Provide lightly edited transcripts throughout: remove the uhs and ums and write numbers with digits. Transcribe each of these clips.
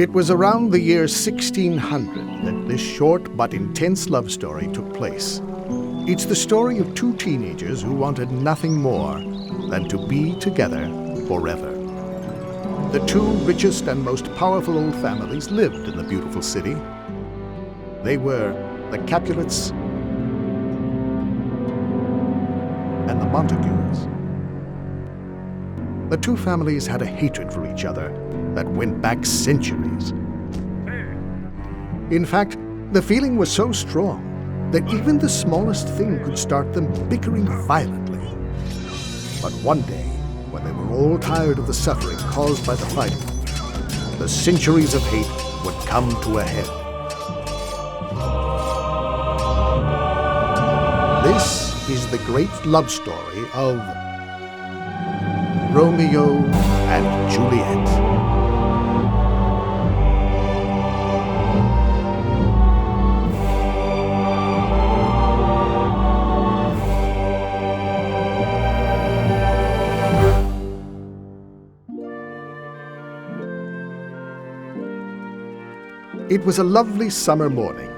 It was around the year 1600 that this short but intense love story took place. It's the story of two teenagers who wanted nothing more than to be together forever. The two richest and most powerful old families lived in the beautiful city. They were the Capulets and the Montagues. The two families had a hatred for each other that went back centuries. In fact, the feeling was so strong that even the smallest thing could start them bickering violently. But one day, when they were all tired of the suffering caused by the fighting, the centuries of hate would come to a head. This is the great love story of Romeo and Juliet. It was a lovely summer morning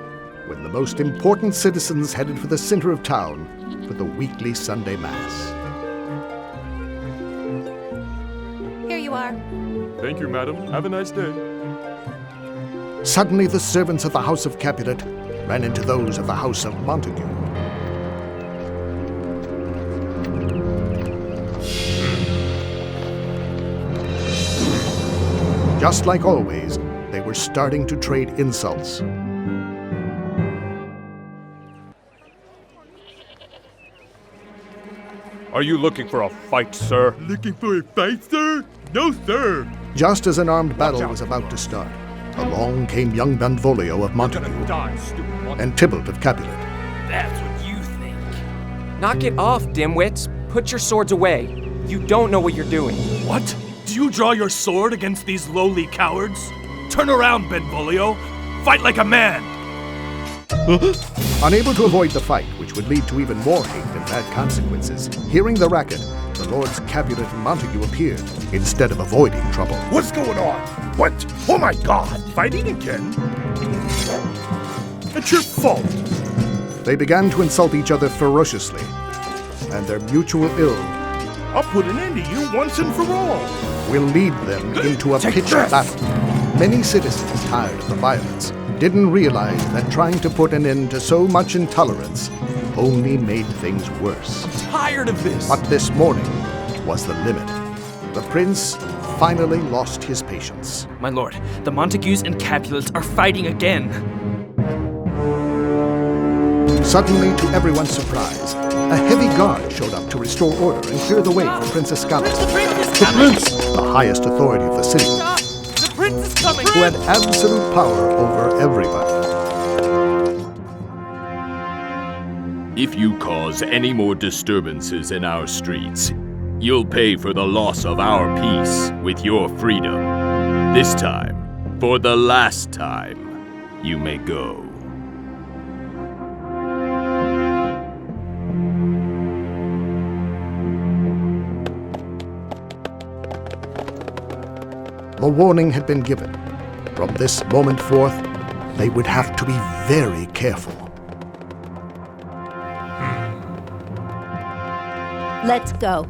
when the most important citizens headed for the center of town for the weekly Sunday Mass. Here you are. Thank you, madam. Have a nice day. Suddenly, the servants of the house of Capulet ran into those of the house of Montague. Just like always, they were starting to trade insults. Are you looking for a fight, sir? Looking for a fight, sir? No, sir. Just as an armed battle was about to start, along came young Benvolio of Montague and Tybalt of Capulet. That's what you think. Knock it off, dimwits. Put your swords away. You don't know what you're doing. What? Do you draw your sword against these lowly cowards? Turn around, Benvolio. Fight like a man. Unable to avoid the fight, which would lead to even more hate and bad consequences, hearing the racket, the lords Capulet and Montague appeared instead of avoiding trouble. What's going on? What? Oh my God! Fighting again? It's your fault. They began to insult each other ferociously, and their mutual ill I'll put an end to you once and for all. will lead them into a pitched battle. Many citizens, tired of the violence, didn't realize that trying to put an end to so much intolerance only made things worse. Tired of this. But this morning was the limit. The prince finally lost his patience. My lord, the Montagues and Capulets are fighting again. Suddenly, to everyone's surprise, a heavy guard showed up to restore order and clear the way for Princess Scarlet, The prince is coming! the highest authority of the city, The prince is coming! who had absolute power over everybody. If you cause any more disturbances in our streets, you'll pay for the loss of our peace with your freedom. This time, for the last time, you may go. The warning had been given. From this moment forth, they would have to be very careful. Let's go.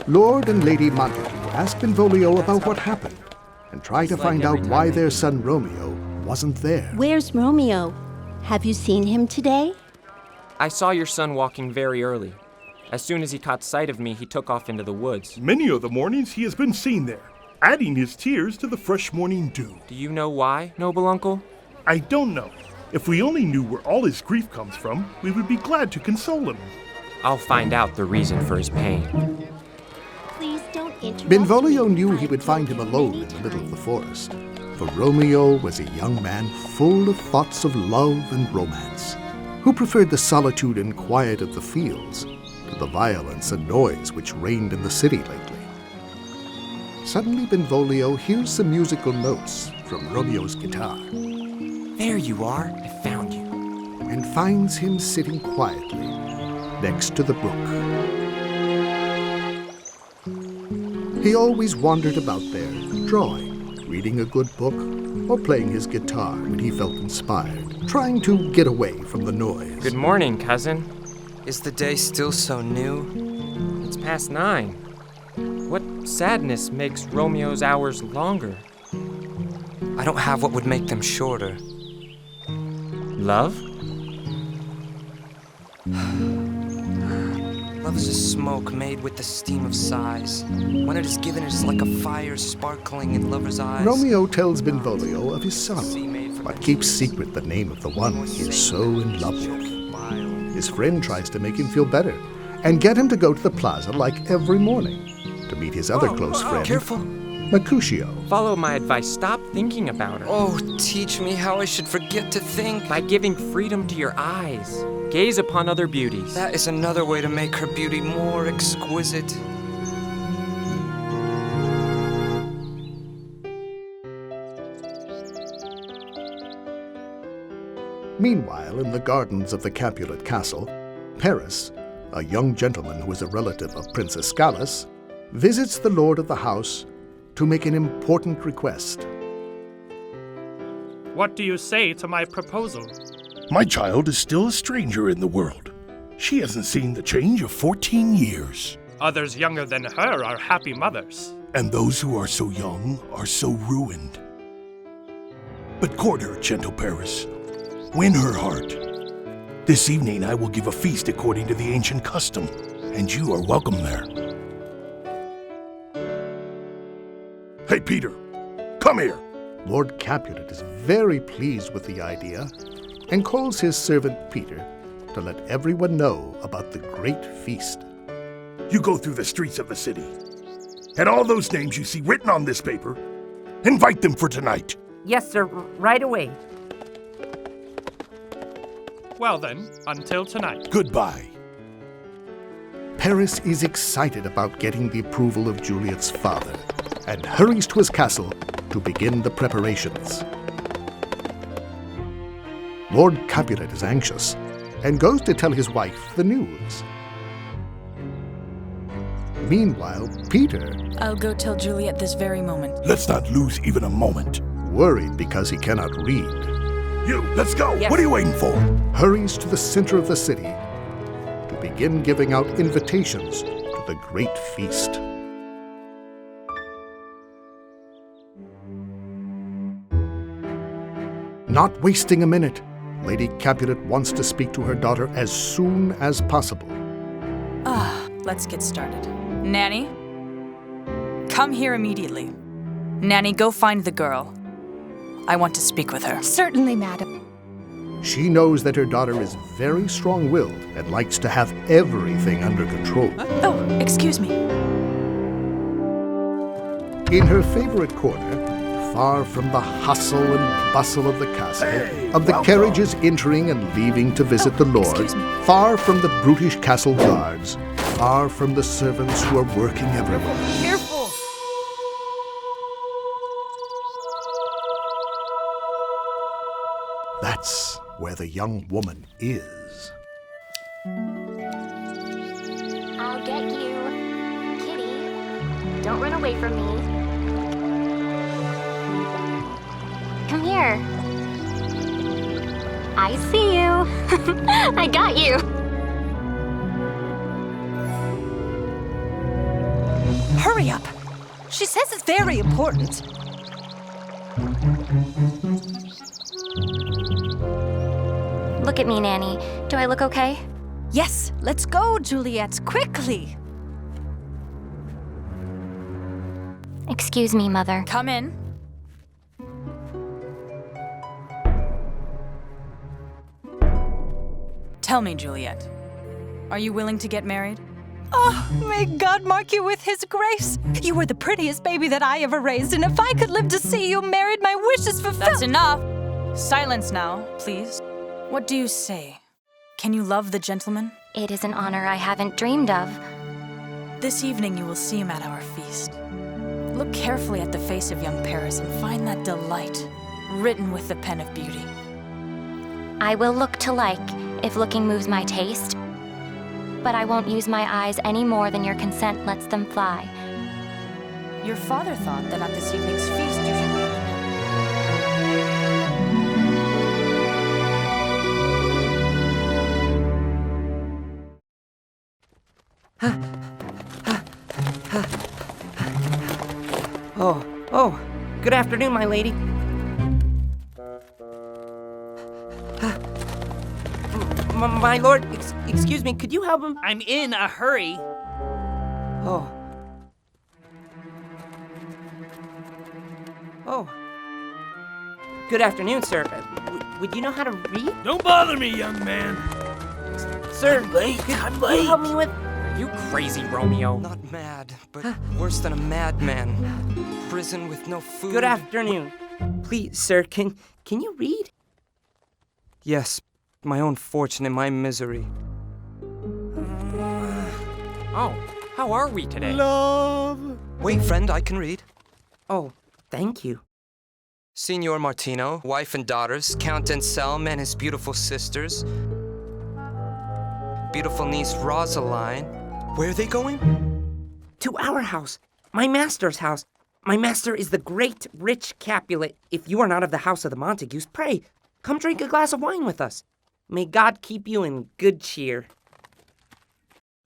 Lord and Lady Montague asked Benvolio about what happened and tried to find out why their son Romeo wasn't there. Where's Romeo? Have you seen him today? I saw your son walking very early. As soon as he caught sight of me, he took off into the woods. Many of the mornings he has been seen there, adding his tears to the fresh morning dew. Do you know why, noble uncle? I don't know. If we only knew where all his grief comes from, we would be glad to console him. I'll find out the reason for his pain. Please don't Benvolio knew he would find him alone in the middle of the forest, for Romeo was a young man full of thoughts of love and romance, who preferred the solitude and quiet of the fields to the violence and noise which reigned in the city lately. Suddenly Benvolio hears some musical notes from Romeo's guitar. There you are. I found you. And finds him sitting quietly next to the brook. He always wandered about there, drawing, reading a good book, or playing his guitar when he felt inspired, trying to get away from the noise. Good morning, cousin. Is the day still so new? It's past 9. What sadness makes Romeo's hours longer? I don't have what would make them shorter. Love? Love is a smoke made with the steam of sighs. When it is given, it is like a fire sparkling in lovers' eyes. Romeo tells Benvolio of his sorrow, but keeps secret the name of the one he is so in love with. His friend tries to make him feel better and get him to go to the plaza like every morning to meet his other close friend, Careful. Mercutio. Follow my advice. Stop thinking about her. Oh, teach me how I should forget to think. By giving freedom to your eyes. Gaze upon other beauties. That is another way to make her beauty more exquisite. Meanwhile, in the gardens of the Capulet castle, Paris, a young gentleman who is a relative of Princess Scalus, visits the lord of the house to make an important request. What do you say to my proposal? My child is still a stranger in the world. She hasn't seen the change of 14 years. Others younger than her are happy mothers. And those who are so young are so ruined. But court her, gentle Paris. Win her heart. This evening I will give a feast according to the ancient custom, and you are welcome there. Hey, Peter, come here. Lord Capulet is very pleased with the idea and calls his servant Peter to let everyone know about the great feast. You go through the streets of the city, and all those names you see written on this paper, invite them for tonight. Yes, sir, right away. Well then, until tonight. Goodbye. Paris is excited about getting the approval of Juliet's father and hurries to his castle to begin the preparations. Lord Capulet is anxious and goes to tell his wife the news. Meanwhile, Peter, I'll go tell Juliet this very moment. Let's not lose even a moment. worried because he cannot read, You, let's go. Yes. What are you waiting for? hurries to the center of the city to begin giving out invitations to the great feast. Not wasting a minute, Lady Capulet wants to speak to her daughter as soon as possible. Let's get started. Nanny, come here immediately. Nanny, go find the girl. I want to speak with her. Certainly, madam. She knows that her daughter is very strong-willed and likes to have everything under control. Oh, excuse me. In her favorite corner, far from the hustle and bustle of the castle, Hey, of the welcome. carriages entering and leaving to visit the lord, excuse me. far from the brutish castle guards, far from the servants who are working everywhere. Careful! That's where the young woman is. I'll get you. Kitty, don't run away from me. Come here. I see you. I got you. Hurry up. She says it's very important. Look at me, Nanny. Do I look okay? Yes, let's go, Juliet, quickly. Excuse me, Mother. Come in. Tell me, Juliet, are you willing to get married? Oh, may God mark you with his grace. You were the prettiest baby that I ever raised, and if I could live to see you married, my wishes fulfilled. That's enough. Silence now, please. What do you say? Can you love the gentleman? It is an honor I haven't dreamed of. This evening you will see him at our feast. Look carefully at the face of young Paris and find that delight written with the pen of beauty. I will look to like, if looking moves my taste. But I won't use my eyes any more than your consent lets them fly. Your father thought that at this evening's feast you should... Oh, good afternoon, my lady. My lord, excuse me, could you help him? I'm in a hurry. Oh. Good afternoon, sir. Would you know how to read? Don't bother me, young man. Sir, I'm late. Could you help me with... Are you crazy, Romeo? Not mad, but worse than a madman. Prison with no food. Good afternoon. Please, sir, can you read? Yes, my own fortune and my misery. Oh, how are we today? Love. Wait, friend, I can read. Oh, thank you. Signor Martino, wife and daughters, Count Anselm and his beautiful sisters, beautiful niece Rosaline. Where are they going? To our house, my master's house. My master is the great, rich Capulet. If you are not of the house of the Montagues, pray, come drink a glass of wine with us. May God keep you in good cheer.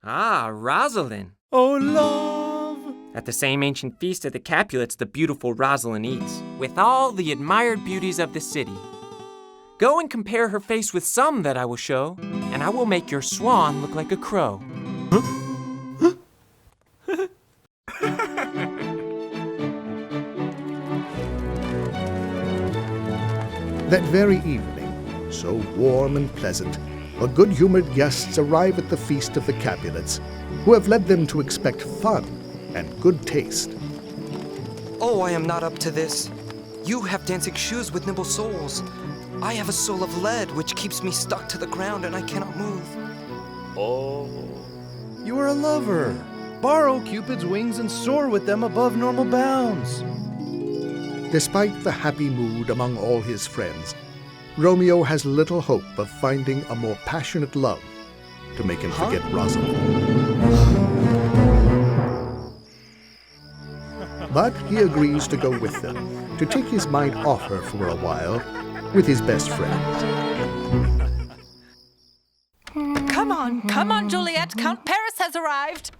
Ah, Rosalind. Oh, love. At the same ancient feast of the Capulets, the beautiful Rosalind eats, with all the admired beauties of the city. Go and compare her face with some that I will show, and I will make your swan look like a crow. That very evening, so warm and pleasant, the good-humored guests arrive at the feast of the Capulets, who have led them to expect fun and good taste. Oh, I am not up to this. You have dancing shoes with nimble soles. I have a soul of lead which keeps me stuck to the ground and I cannot move. Oh. You are a lover. Borrow Cupid's wings and soar with them above normal bounds. Despite the happy mood among all his friends, Romeo has little hope of finding a more passionate love to make him forget Rosalind. But he agrees to go with them, to take his mind off her for a while with his best friend. Come on, Juliet. Count Paris has arrived.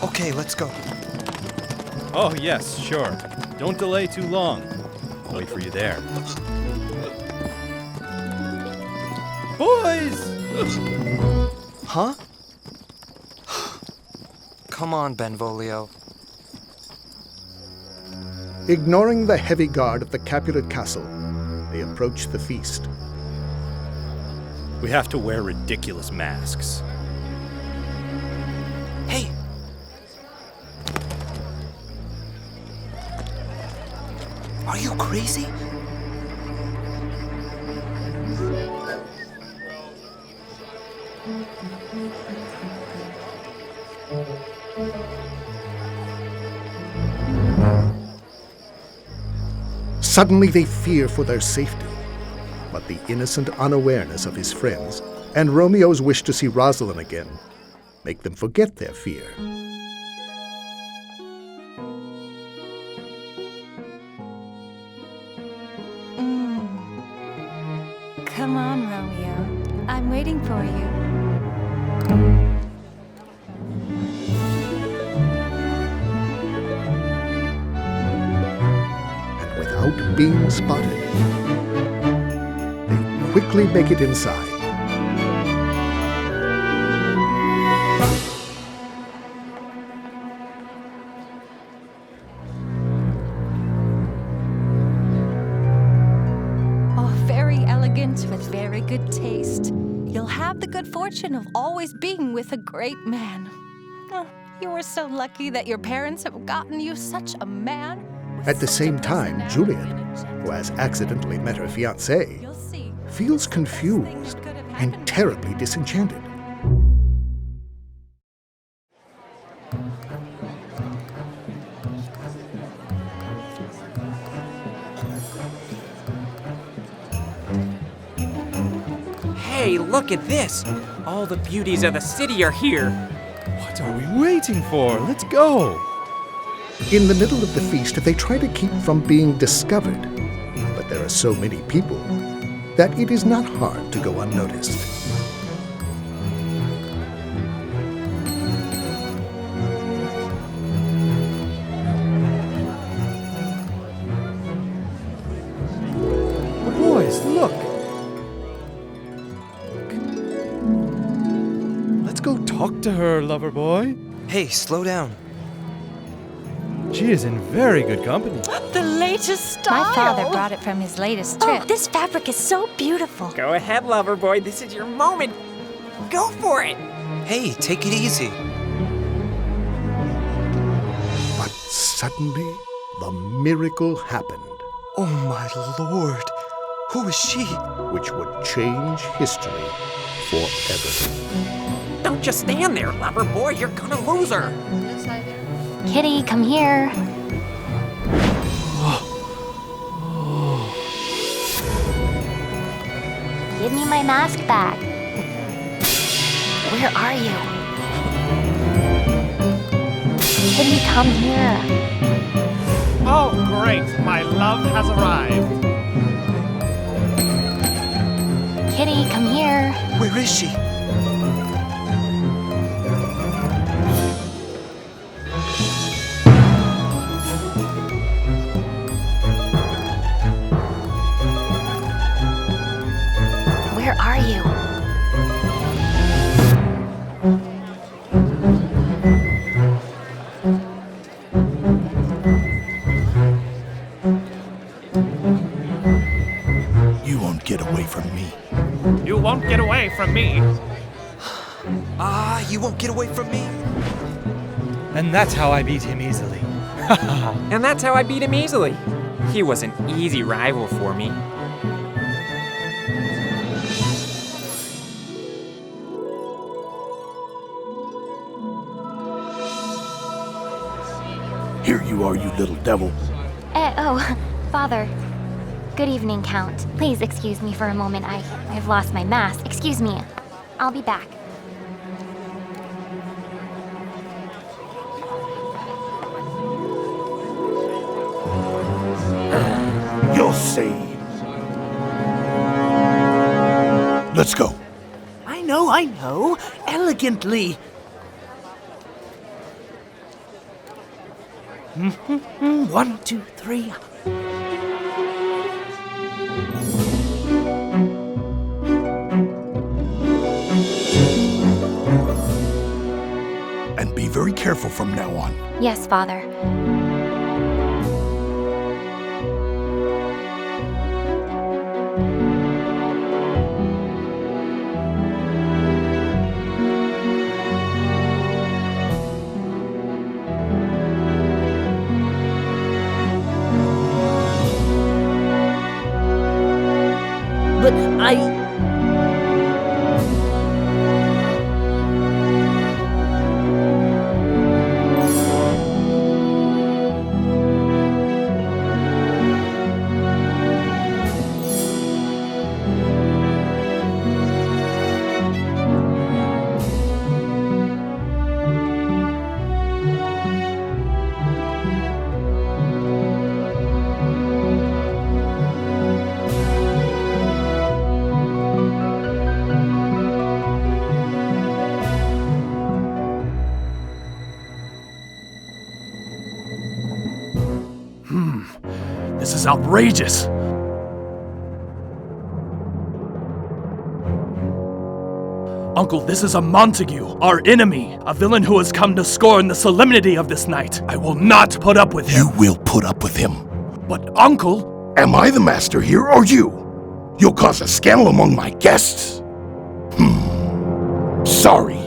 Okay, let's go. Oh, yes, sure. Don't delay too long. I'll wait for you there. Boys! Huh? Come on, Benvolio. Ignoring the heavy guard of the Capulet castle, they approach the feast. We have to wear ridiculous masks. Hey! Are you crazy? Suddenly they fear for their safety, but the innocent unawareness of his friends and Romeo's wish to see Rosalind again make them forget their fear. Come on, Romeo. I'm waiting for you. And without being spotted, they quickly make it inside. With very good taste. You'll have the good fortune of always being with a great man. Oh, you were so lucky that your parents have gotten you such a man. At the same time, Juliet, who has accidentally met her fiancé, feels confused and terribly disenchanted. Hey, look at this! All the beauties of the city are here! What are we waiting for? Let's go! In the middle of the feast, they try to keep from being discovered, but there are so many people that it is not hard to go unnoticed. Boys, look! Go talk to her, lover boy. Hey, slow down. She is in very good company. The latest style! My father brought it from his latest trip. Oh, this fabric is so beautiful. Go ahead, lover boy. This is your moment. Go for it. Hey, take it easy. But suddenly, the miracle happened. Oh my lord. Who is she? Which would change history forever. Don't just stand there, lover boy. You're gonna lose her. Kitty, come here. Give me my mask back. Where are you? Kitty, come here. Oh, great. My love has arrived. Kitty, come here. Where is she? Where are you? You won't get away from me. You won't get away from me. You won't get away from me. And that's how I beat him easily. And that's how I beat him easily. He was an easy rival for me. Here you are, you little devil. Father. Good evening, Count. Please excuse me for a moment. I've lost my mask. Excuse me. I'll be back. You'll see. Let's go. I know. Elegantly. 1, 2, 3. And be very careful from now on. Yes, Father. But This is outrageous. Uncle, this is a Montague, our enemy, a villain who has come to scorn the solemnity of this night. I will not put up with him. You will put up with him. But, Uncle... Am I the master here, or you? You'll cause a scandal among my guests? Sorry.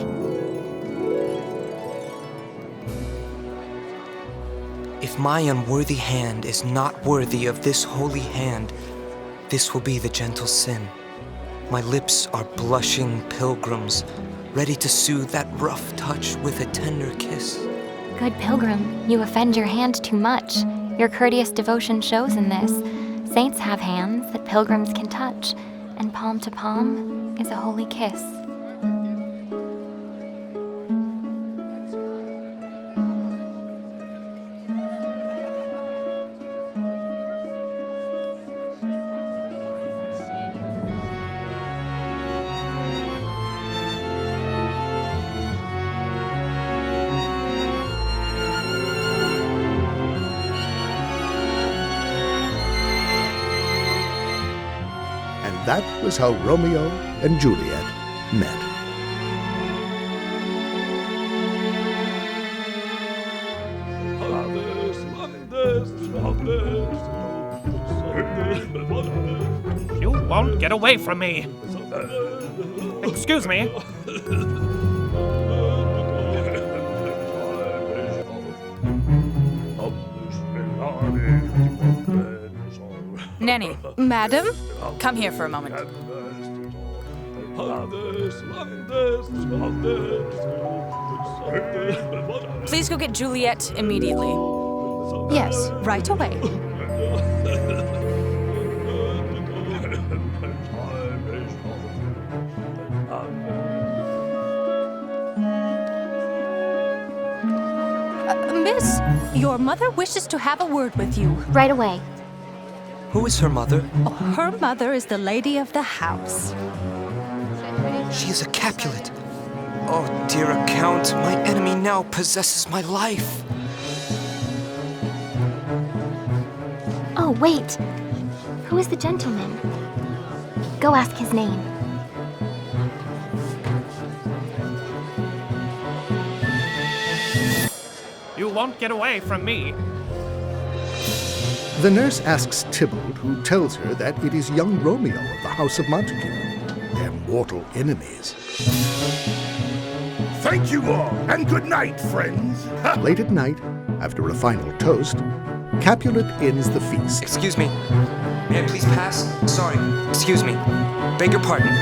If my unworthy hand is not worthy of this holy hand, this will be the gentle sin. My lips are blushing pilgrims, ready to soothe that rough touch with a tender kiss. Good pilgrim, you offend your hand too much. Your courteous devotion shows in this. Saints have hands that pilgrims can touch, and palm to palm is a holy kiss. That was how Romeo and Juliet met. You won't get away from me. Excuse me. Nanny. Madam? Come here for a moment. Please go get Juliet immediately. Yes, right away. Miss, your mother wishes to have a word with you. Right away. Who is her mother? Oh, her mother is the lady of the house. She is a Capulet. Oh, dear Count, my enemy now possesses my life. Oh, wait. Who is the gentleman? Go ask his name. You won't get away from me. The nurse asks Tybalt, who tells her that it is young Romeo of the House of Montague, their mortal enemies. Thank you all, and good night, friends. Late at night, after a final toast, Capulet ends the feast. Excuse me. May I please pass? Sorry. Excuse me. Beg your pardon.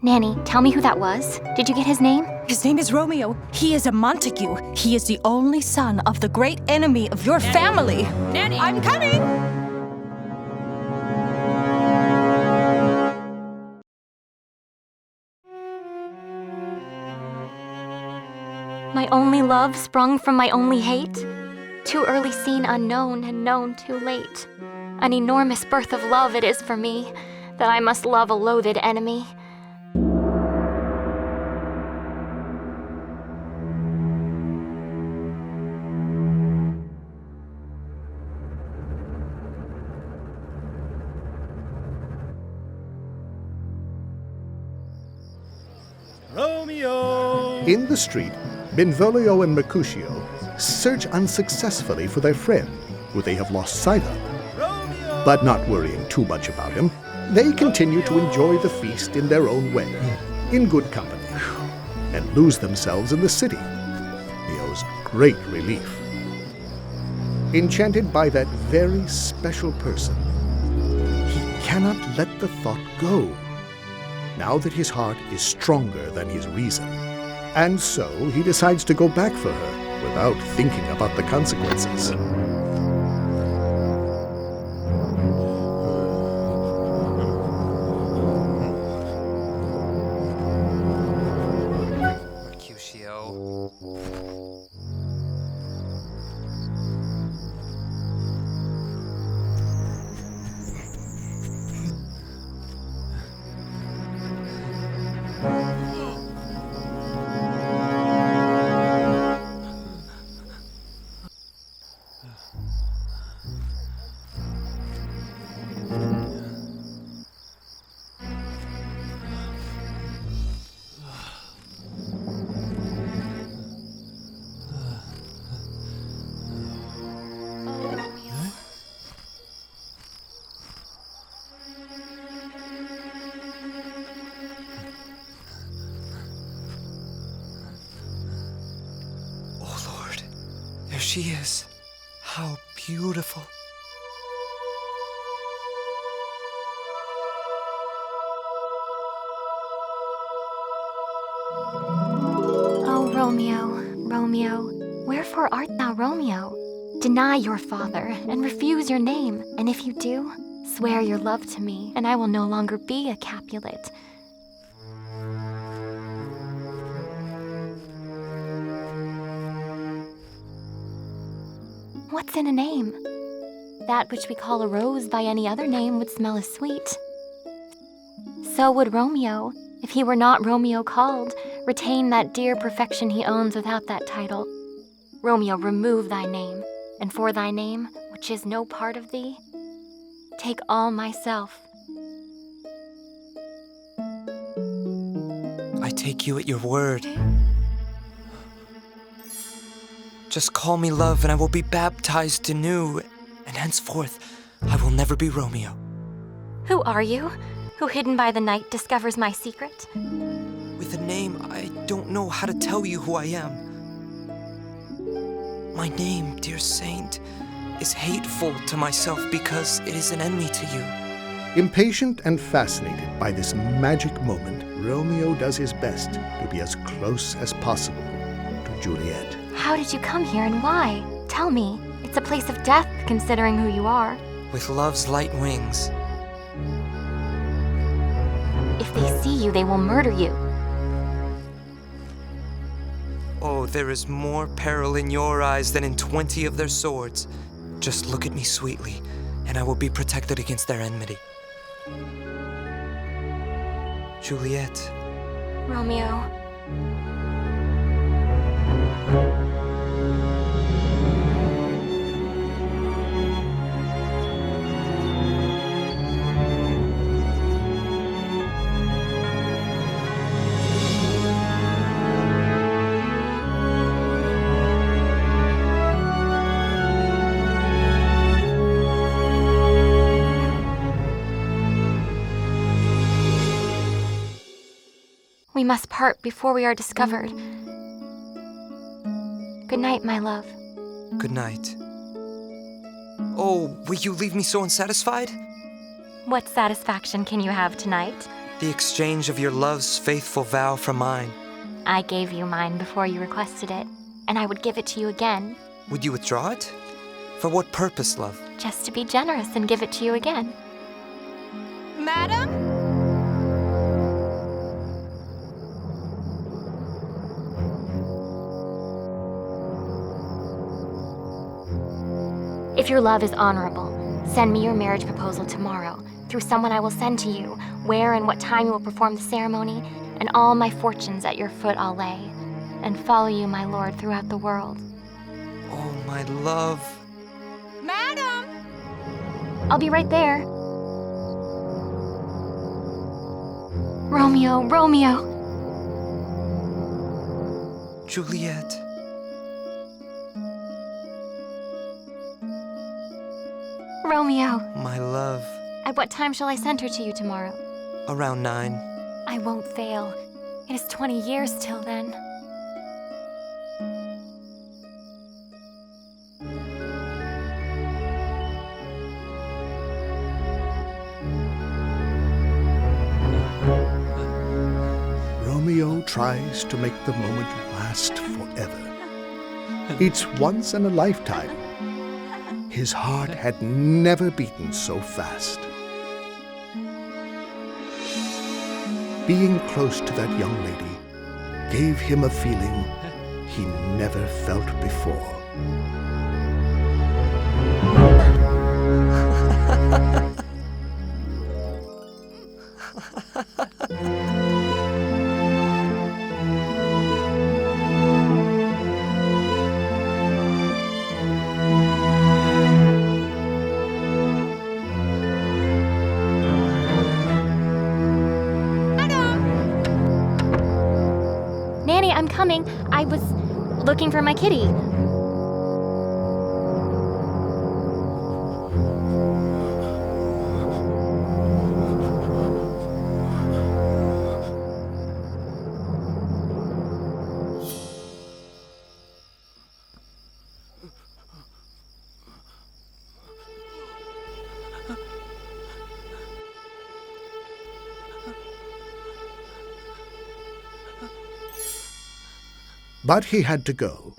Nanny, tell me who that was. Did you get his name? His name is Romeo. He is a Montague. He is the only son of the great enemy of your family. Nanny! I'm coming! My only love sprung from my only hate? Too early seen unknown and known too late. An enormous birth of love it is for me, that I must love a loathed enemy. Romeo! In the street, Benvolio and Mercutio search unsuccessfully for their friend, who they have lost sight of. Romeo! But not worrying too much about him, they continue to enjoy the feast in their own way, in good company, and lose themselves in the city. Leo's great relief. Enchanted by that very special person, he cannot let the thought go, now that his heart is stronger than his reason. And so he decides to go back for her without thinking about the consequences. she is. How beautiful. Oh, Romeo, Romeo, wherefore art thou Romeo? Deny your father and refuse your name, and if you do, swear your love to me, and I will no longer be a Capulet. What's in a name? That which we call a rose by any other name would smell as sweet. So would Romeo, if he were not Romeo called, retain that dear perfection he owns without that title. Romeo, remove thy name, and for thy name, which is no part of thee, take all myself. I take you at your word. Just call me love, and I will be baptized anew, and henceforth I will never be Romeo. Who are you, who hidden by the night discovers my secret? With a name, I don't know how to tell you who I am. My name, dear saint, is hateful to myself because it is an enemy to you. Impatient and fascinated by this magic moment, Romeo does his best to be as close as possible to Juliet. How did you come here and why? Tell me. It's a place of death, considering who you are. With love's light wings. If they see you, they will murder you. Oh, there is more peril in your eyes than in 20 of their swords. Just look at me sweetly, and I will be protected against their enmity. Juliet. Romeo. We must part before we are discovered. Good night, my love. Good night. Oh, will you leave me so unsatisfied? What satisfaction can you have tonight? The exchange of your love's faithful vow for mine. I gave you mine before you requested it, and I would give it to you again. Would you withdraw it? For what purpose, love? Just to be generous and give it to you again. Madam? If your love is honorable, send me your marriage proposal tomorrow, through someone I will send to you, where and what time you will perform the ceremony, and all my fortunes at your foot I'll lay, and follow you, my lord, throughout the world. Oh, my love. Madam! I'll be right there. Romeo, Romeo! Juliet. Romeo. My love. At what time shall I send her to you tomorrow? Around 9. I won't fail. It is 20 years till then. Romeo tries to make the moment last forever. It's once in a lifetime. His heart had never beaten so fast. Being close to that young lady gave him a feeling he never felt before. I'm coming. I was looking for my kitty. But he had to go.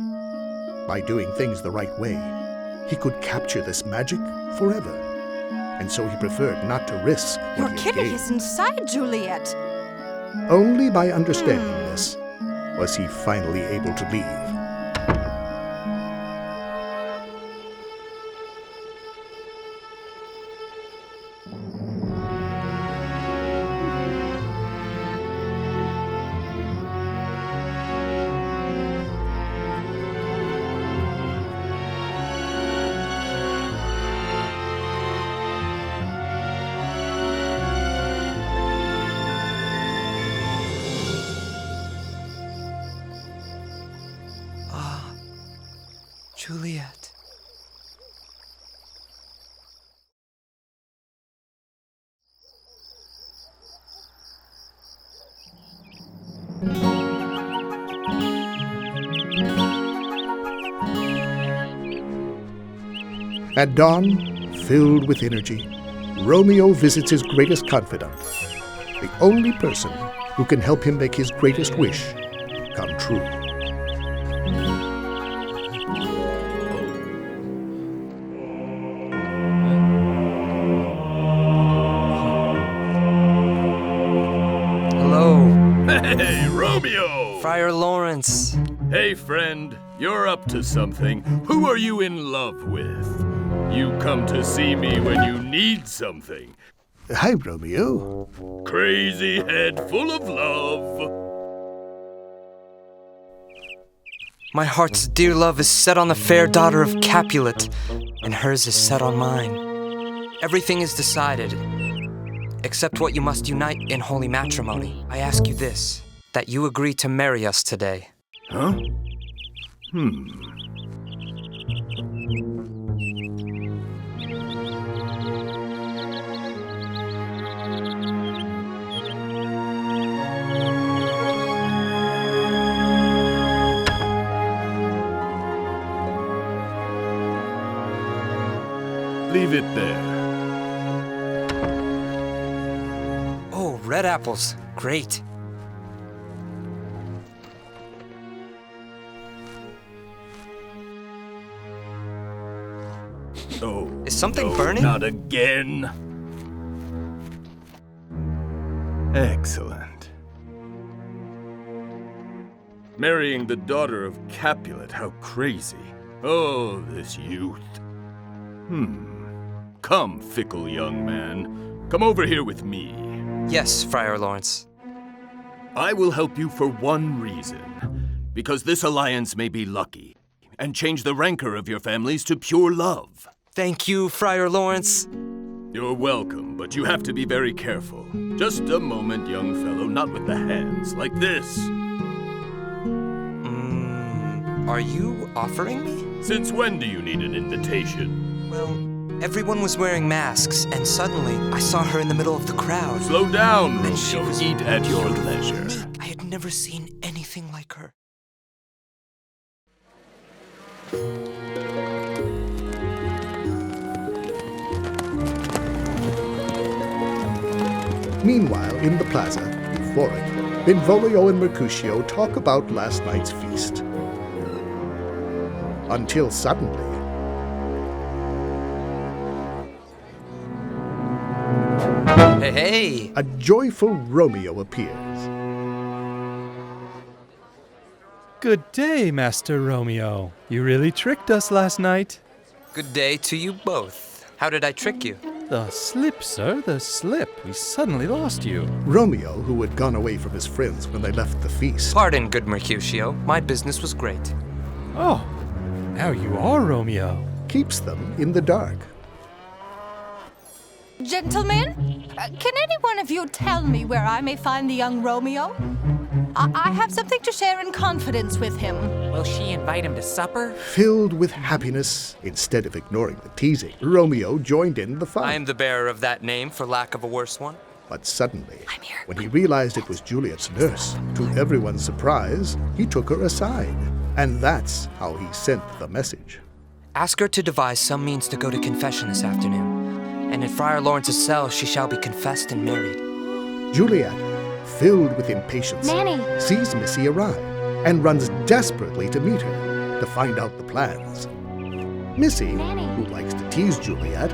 By doing things the right way, he could capture this magic forever. And so he preferred not to risk what Your he had kitty gained. is inside, Juliet. Only by understanding this was he finally able to leave. Juliet. At dawn, filled with energy, Romeo visits his greatest confidant, the only person who can help him make his greatest wish come true. Hey, Romeo! Friar Lawrence. Hey, friend. You're up to something. Who are you in love with? You come to see me when you need something. Hi, Romeo. Crazy head full of love. My heart's dear love is set on the fair daughter of Capulet, and hers is set on mine. Everything is decided, except what you must unite in holy matrimony. I ask you this, that you agree to marry us today. Huh? Leave it there. Oh, red apples. Great. Oh, is something no, burning? Not again. Excellent. Marrying the daughter of Capulet, how crazy. Oh, this youth. Come, fickle young man. Come over here with me. Yes, Friar Lawrence. I will help you for one reason. Because this alliance may be lucky, and change the rancor of your families to pure love. Thank you, Friar Lawrence. You're welcome, but you have to be very careful. Just a moment, young fellow, not with the hands, like this. Are you offering me? Since when do you need an invitation? Well, everyone was wearing masks, and suddenly I saw her in the middle of the crowd. Slow down, And she Romeo. was Eat at your leisure. I had never seen anything like her. Meanwhile, in the plaza, euphoric, Benvolio and Mercutio talk about last night's feast. Until suddenly... Hey! A joyful Romeo appears. Good day, Master Romeo. You really tricked us last night. Good day to you both. How did I trick you? The slip, sir, the slip. We suddenly lost you. Romeo, who had gone away from his friends when they left the feast. Pardon, good Mercutio. My business was great. Oh, now you are Romeo. Keeps them in the dark. Gentlemen, can any one of you tell me where I may find the young Romeo? I have something to share in confidence with him. Will she invite him to supper? Filled with happiness, instead of ignoring the teasing, Romeo joined in the fun. I am the bearer of that name, for lack of a worse one. But suddenly, when he realized it was Juliet's nurse, to everyone's surprise, he took her aside. And that's how he sent the message. Ask her to devise some means to go to confession this afternoon. And in Friar Lawrence's cell she shall be confessed and married. Juliet, filled with impatience, Nanny! sees Missy arrive and runs desperately to meet her to find out the plans. Missy, who likes to tease Juliet,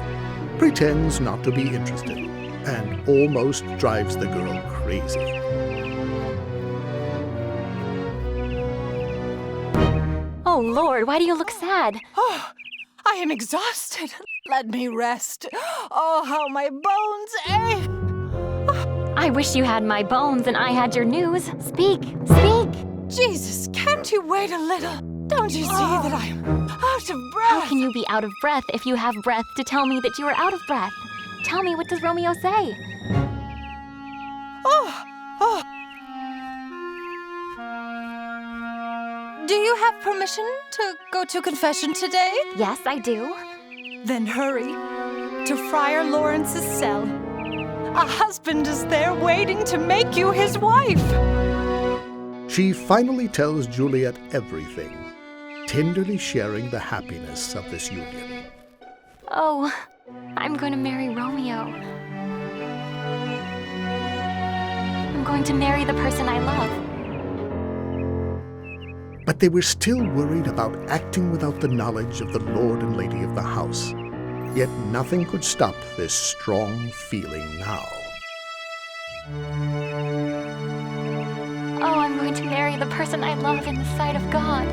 pretends not to be interested and almost drives the girl crazy. Oh, Lord, why do you look sad? Oh, I am exhausted. Let me rest. Oh, how my bones ache. I wish you had my bones and I had your news. Speak, speak. Jesus, can't you wait a little? Don't you see that I'm out of breath? How can you be out of breath if you have breath to tell me that you are out of breath? Tell me, what does Romeo say? Oh. Do you have permission to go to confession today? Yes, I do. Then hurry to Friar Lawrence's cell. A husband is there waiting to make you his wife. She finally tells Juliet everything, tenderly sharing the happiness of this union. Oh, I'm going to marry Romeo. I'm going to marry the person I love. But they were still worried about acting without the knowledge of the lord and lady of the house. Yet nothing could stop this strong feeling now. Oh, I'm going to marry the person I love in the sight of God.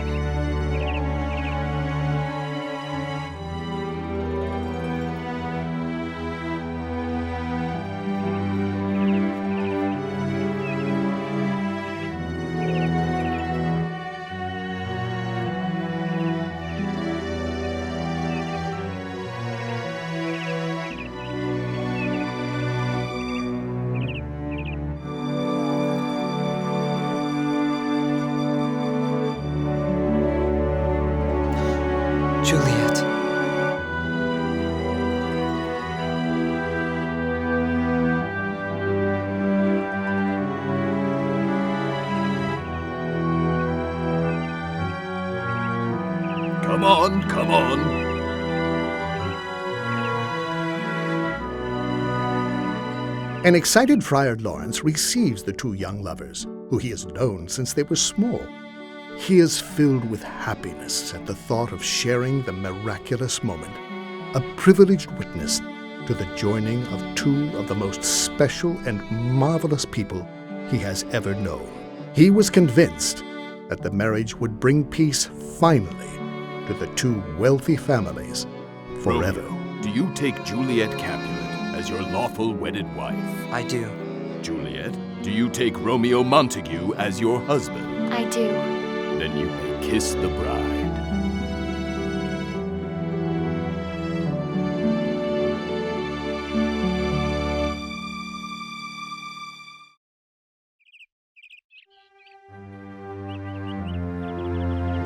Juliet. Come on, come on. An excited Friar Lawrence receives the two young lovers, who he has known since they were small. He is filled with happiness at the thought of sharing the miraculous moment, a privileged witness to the joining of two of the most special and marvelous people he has ever known. He was convinced that the marriage would bring peace finally to the two wealthy families forever. Romeo, do you take Juliet Capulet as your lawful wedded wife? I do. Juliet, do you take Romeo Montague as your husband? I do. Then you may kiss the bride.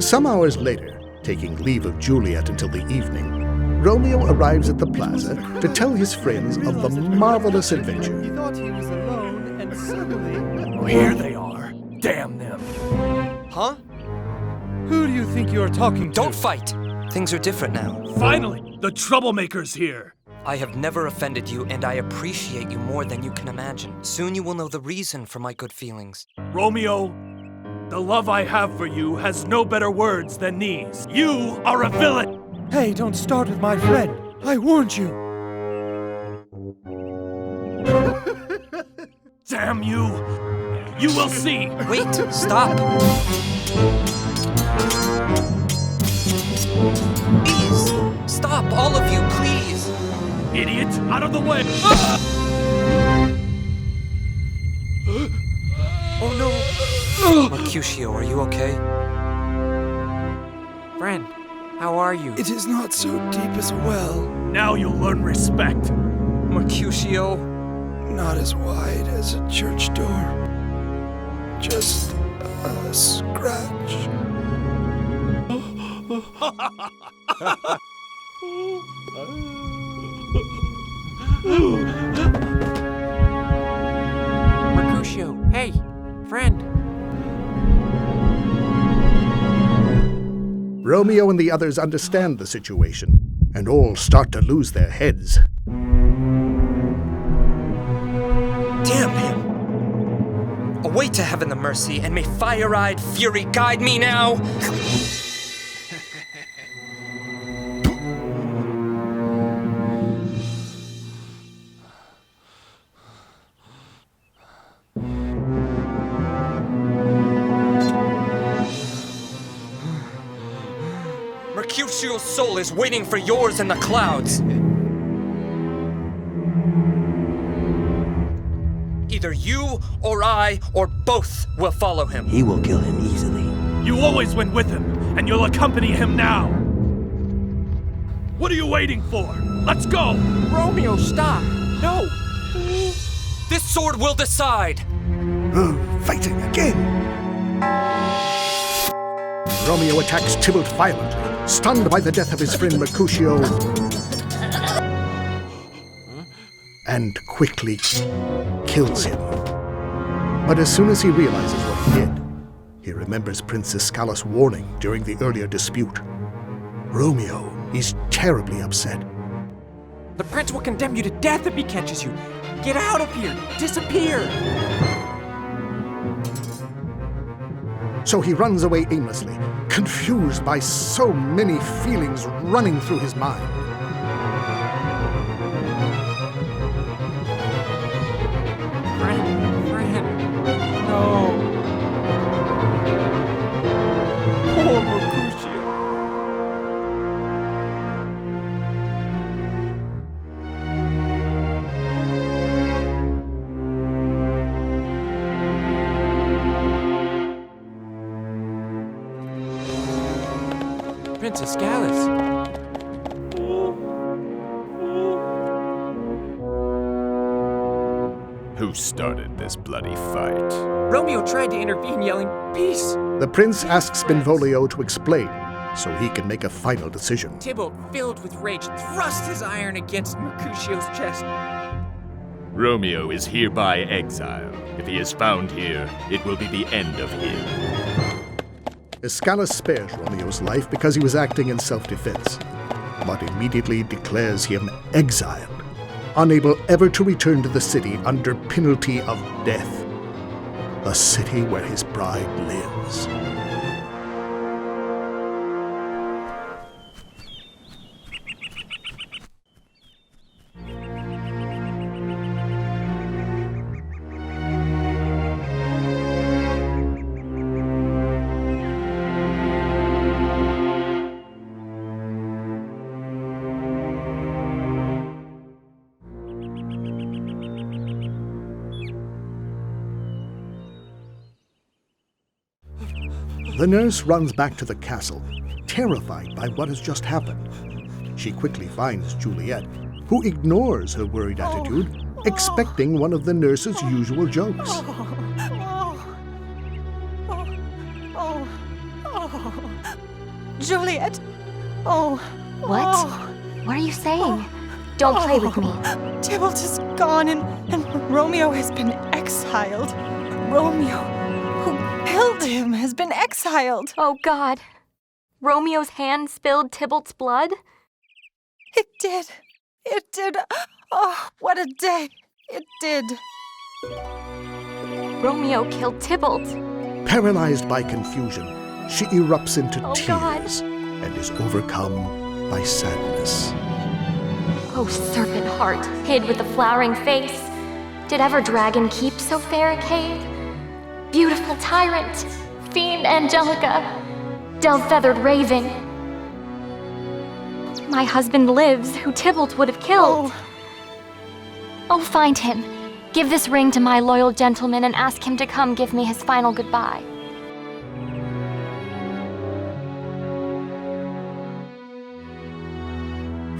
Some hours later, taking leave of Juliet until the evening, Romeo arrives at the plaza to tell his friends of the marvelous adventure. He thought he was alone, and suddenly... Oh, here they are. Damn them. Huh? Who do you think you're talking to? Don't fight! Things are different now. Finally, the troublemaker's here. I have never offended you, and I appreciate you more than you can imagine. Soon you will know the reason for my good feelings. Romeo, the love I have for you has no better words than these. You are a villain! Hey, don't start with my friend. I warned you. Damn you! You will see! Wait, stop! Please! Stop, all of you, please! Idiot! Out of the way! Oh no! Mercutio, are you okay? Friend, how are you? It is not so deep as a well. Now you'll learn respect. Mercutio. Not as wide as a church door. Just a scratch. Mercutio, hey, friend. Romeo and the others understand the situation, and all start to lose their heads. Damn him! Oh, wait! to heaven the mercy, and may fire-eyed fury guide me now! Mercutio's soul is waiting for yours in the clouds. Either you or I or both will follow him. He will kill him easily. You always went with him, and you'll accompany him now. What are you waiting for? Let's go! Romeo, stop! No! This sword will decide! Fighting again! Romeo attacks Tybalt violently, stunned by the death of his friend Mercutio, and quickly kills him. But as soon as he realizes what he did, he remembers Princess Scala's warning during the earlier dispute. Romeo is terribly upset. The prince will condemn you to death if he catches you. Get out of here! Disappear! So he runs away aimlessly, confused by so many feelings running through his mind. No. Poor Mercutio. Princess Gallus. Who started this bloody fight? Romeo tried to intervene, yelling, "Peace!" The prince asks Benvolio to explain, so he can make a final decision. Tybalt, filled with rage, thrust his iron against Mercutio's chest. Romeo is hereby exiled. If he is found here, it will be the end of him. Escalus spares Romeo's life because he was acting in self-defense, but immediately declares him exiled, unable ever to return to the city under penalty of death, the city where his bride lives. The nurse runs back to the castle, terrified by what has just happened. She quickly finds Juliet, who ignores her worried attitude, expecting one of the nurse's usual jokes. Juliet! Oh. What? What are you saying? Don't play with me. Tybalt is gone and Romeo has been exiled. Romeo, who killed him, has been exiled. Oh, God. Romeo's hand spilled Tybalt's blood? It did. It did. Oh, what a day. It did. Romeo killed Tybalt. Paralyzed by confusion, she erupts into tears God. And is overcome by sadness. Oh, serpent heart, hid with a flowering face, did ever dragon keep so fair a cave? Beautiful tyrant, fiend Angelica, dove-feathered raven. My husband lives, who Tybalt would have killed. Oh, find him. Give this ring to my loyal gentleman and ask him to come give me his final goodbye.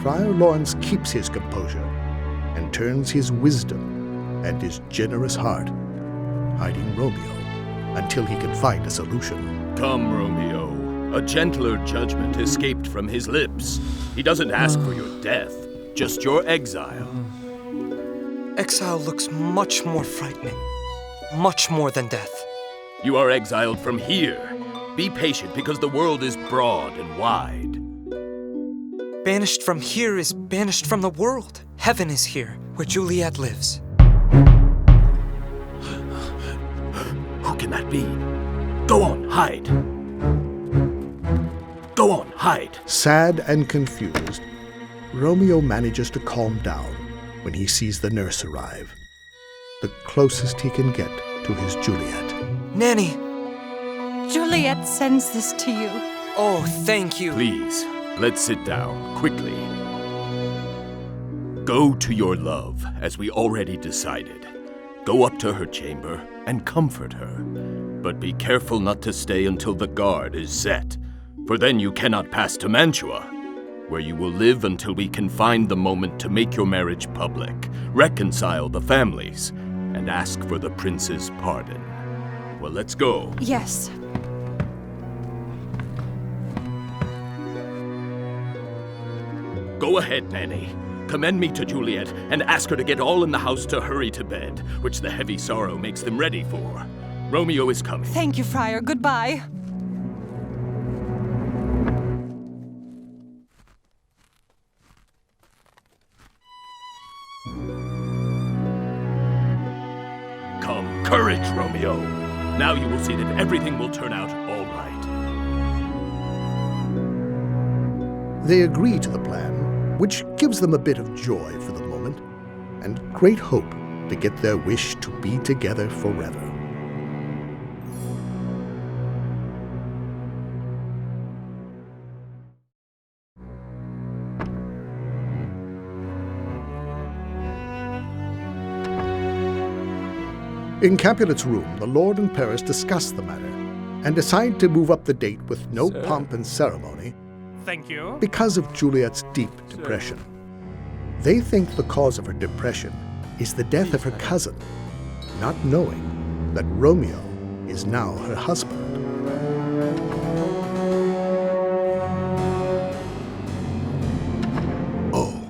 Friar Lawrence keeps his composure and turns his wisdom and his generous heart, hiding Romeo until he can find a solution. Come, Romeo. A gentler judgment escaped from his lips. He doesn't ask for your death, just your exile. Exile looks much more frightening. Much more than death. You are exiled from here. Be patient, because the world is broad and wide. Banished from here is banished from the world. Heaven is here, where Juliet lives. that be? Go on, hide. Go on, hide. Sad and confused, Romeo manages to calm down when he sees the nurse arrive, the closest he can get to his Juliet. Nanny! Juliet sends this to you. Oh, thank you. Please, let's sit down, quickly. Go to your love, as we already decided. Go up to her chamber and comfort her. But be careful not to stay until the guard is set, for then you cannot pass to Mantua, where you will live until we can find the moment to make your marriage public, reconcile the families, and ask for the prince's pardon. Well, let's go. Yes. Go ahead, Nanny. Commend me to Juliet and ask her to get all in the house to hurry to bed, which the heavy sorrow makes them ready for. Romeo is coming. Thank you, Friar. Goodbye. Come, courage, Romeo. Now you will see that everything will turn out all right. They agree to the plan, which gives them a bit of joy for the moment, and great hope to get their wish to be together forever. In Capulet's room, the Lord and Paris discuss the matter and decide to move up the date with no pomp and ceremony. Thank you. Because of Juliet's deep depression. They think the cause of her depression is the death of her cousin, not knowing that Romeo is now her husband.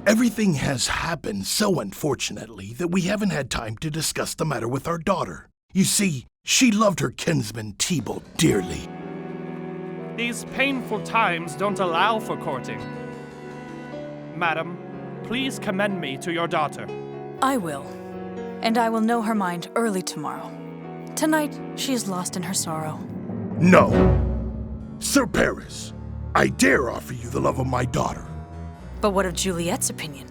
Everything has happened so unfortunately that we haven't had time to discuss the matter with our daughter. You see, she loved her kinsman Tybalt dearly. These painful times don't allow for courting. Madam, please commend me to your daughter. I will. And I will know her mind early tomorrow. Tonight, she is lost in her sorrow. No. Sir Paris, I dare offer you the love of my daughter. But what of Juliet's opinion?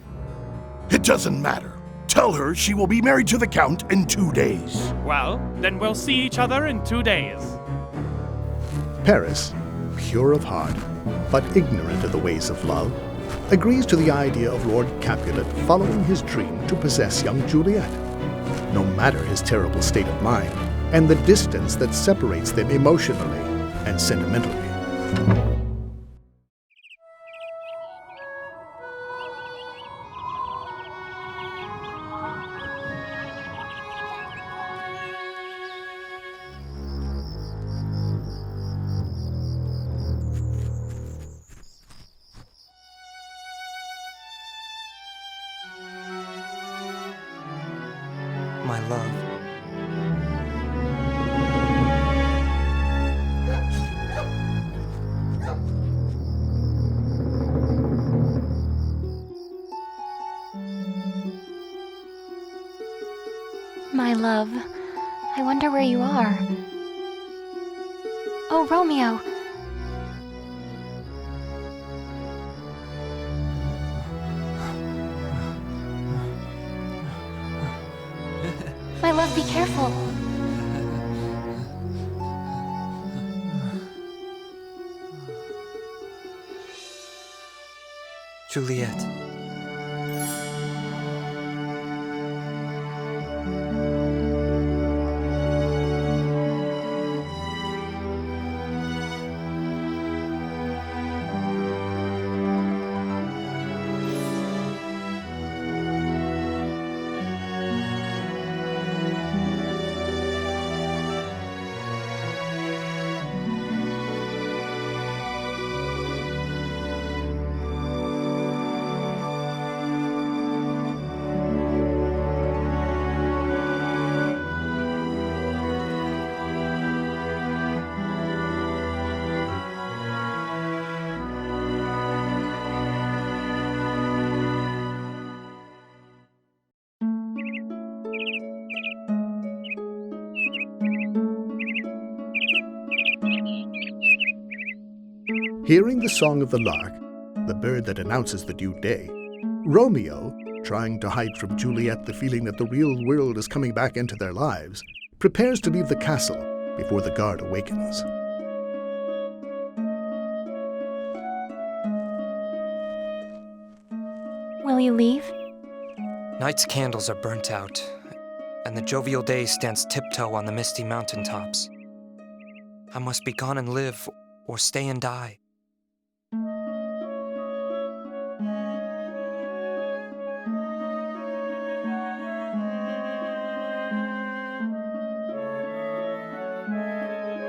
It doesn't matter. Tell her she will be married to the Count in 2 days. Well, then we'll see each other in 2 days. Paris, pure of heart, but ignorant of the ways of love, agrees to the idea of Lord Capulet following his dream to possess young Juliet, no matter his terrible state of mind and the distance that separates them emotionally and sentimentally. My love. My love, I wonder where you are. Oh, Romeo. My love, be careful. Juliet. Hearing the song of the lark, the bird that announces the due day, Romeo, trying to hide from Juliet the feeling that the real world is coming back into their lives, prepares to leave the castle before the guard awakens. Will you leave? Night's candles are burnt out, and the jovial day stands tiptoe on the misty mountaintops. I must be gone and live, or stay and die.